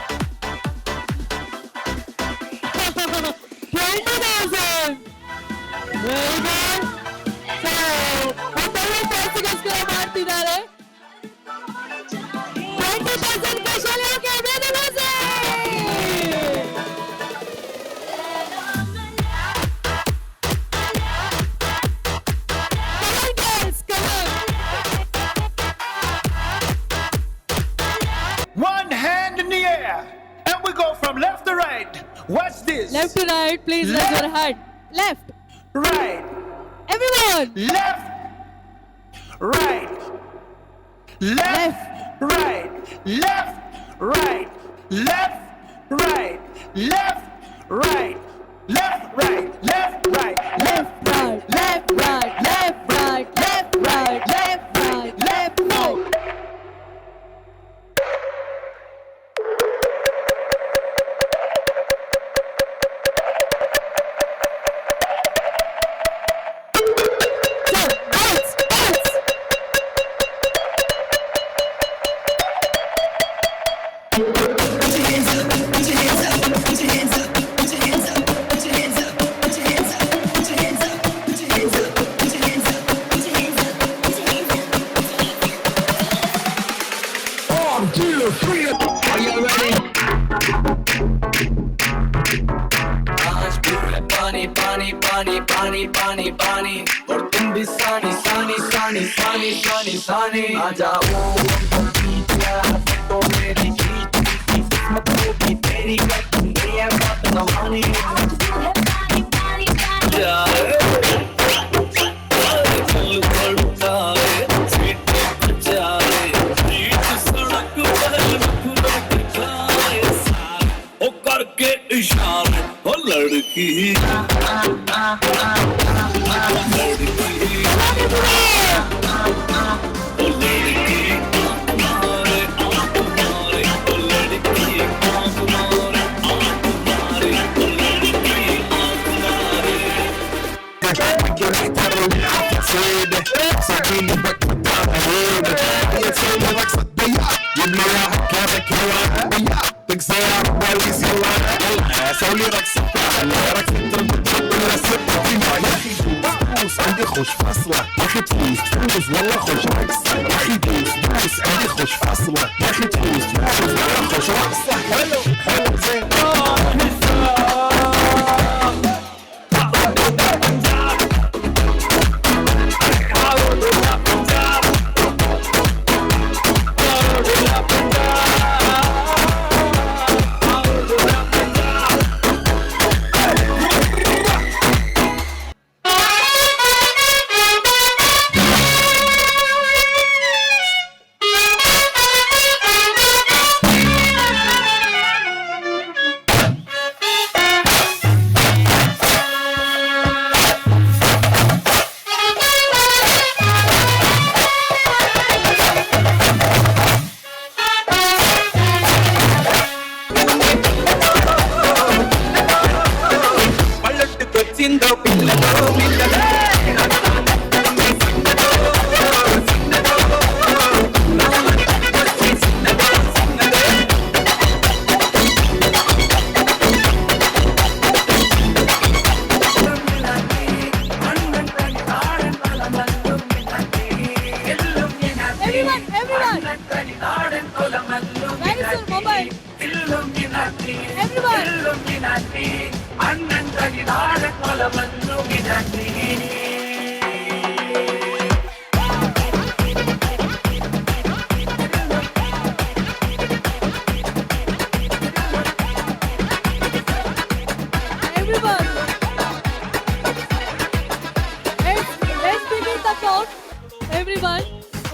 20,000, very good. So ಒಂದೊಳ್ಳೆ ಕಾಸ್ಟಿಗೋಸ್ಕರ ಮಾಡ್ತಿದ್ದಾರೆ. 20,000 ಕೈಶಾಲಿಗೆ ವೇದವಾಸಿ. Come on girls, come on. One hand in the air, and we go from left to right. Watch this. Left to right, please raise your hand. Left, Right. everyone. Left. Right. Left. Right. Left. Right. Left. Right. Left. Right. Left. Right. Left. Right. Left. Right, left, right, left, right, left, right, left, right, left, right. So, bounce. On, two, three. Are you ready? आज पूरे पानी पानी पानी पानी पानी पानी, और तुम भी सानी सानी सानी सानी सानी सानी, आ जाओ तो मेरी जीत की किस्मत होगी तेरी, करनी है बात कहानी, करके इशारे हो लड़की, سوي لك سكر راك تضرب ولا سكر فيما يا اخي دوس عندي خوش فاصله يا اخي تفوز والله خوش عكسه يا اخي دوس عندي خوش فاصله يا اخي تفوز والله خوش عكسه حلو زين చిందో పిల్లలో పిల్లలే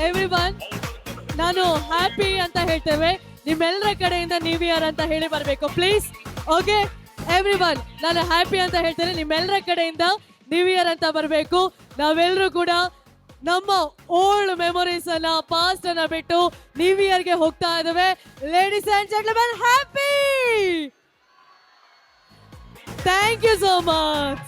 ಎವ್ರಿವನ್ ನಾನು ಹ್ಯಾಪಿ ಅಂತ ಹೇಳ್ತೇವೆ, ನಿಮ್ಮೆಲ್ಲರ ಕಡೆಯಿಂದ ನ್ಯೂ ಇಯರ್ ಅಂತ ಹೇಳಿ ಬರಬೇಕು ಪ್ಲೀಸ್. ಓಕೆ ಎವ್ರಿವನ್, ನಾನು ಹ್ಯಾಪಿ ಅಂತ ಹೇಳ್ತೇನೆ, ನಿಮ್ಮೆಲ್ಲರ ಕಡೆಯಿಂದ ನ್ಯೂ ಇಯರ್ ಅಂತ ಬರಬೇಕು. ನಾವೆಲ್ಲರೂ ಕೂಡ ನಮ್ಮ ಓಲ್ಡ್ ಮೆಮೊರೀಸ್ ಅನ್ನ, ಪಾಸ್ಟ್ ಅನ್ನ ಬಿಟ್ಟು ನ್ಯೂ ಇಯರ್ಗೆ ಹೋಗ್ತಾ ಇದ್ದೇವೆ. Ladies and gentlemen, happy! Thank you so much.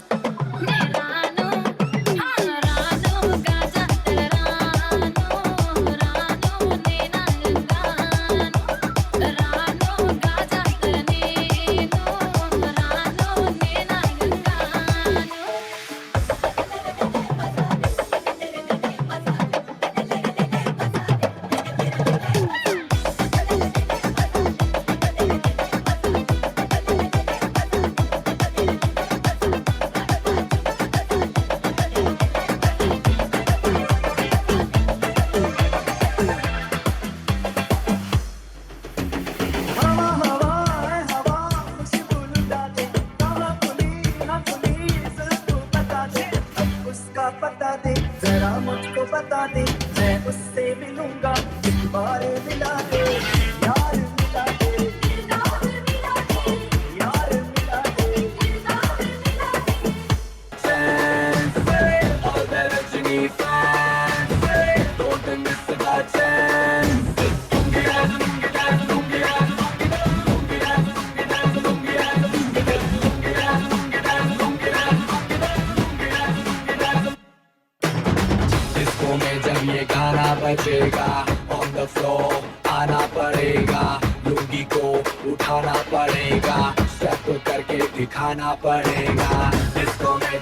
ये गाना बजेगा, on the floor आना पड़ेगा, लुंगी को उठाना पड़ेगा, स्टेप करके दिखाना पड़ेगा, डिस्को में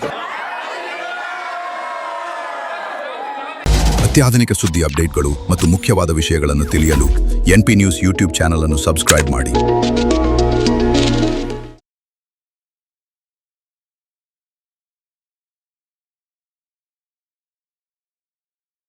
ಅತ್ಯಾಧುನಿಕ ಸುದ್ದಿ ಅಪ್ಡೇಟ್ಗಳು ಮತ್ತು ಮುಖ್ಯವಾದ ವಿಷಯಗಳನ್ನು ತಿಳಿಯಲು NP ನ್ಯೂಸ್ ಯೂಟ್ಯೂಬ್ ಚಾನೆಲ್ ಅನ್ನು ಸಬ್ಸ್ಕ್ರೈಬ್ ಮಾಡಿ.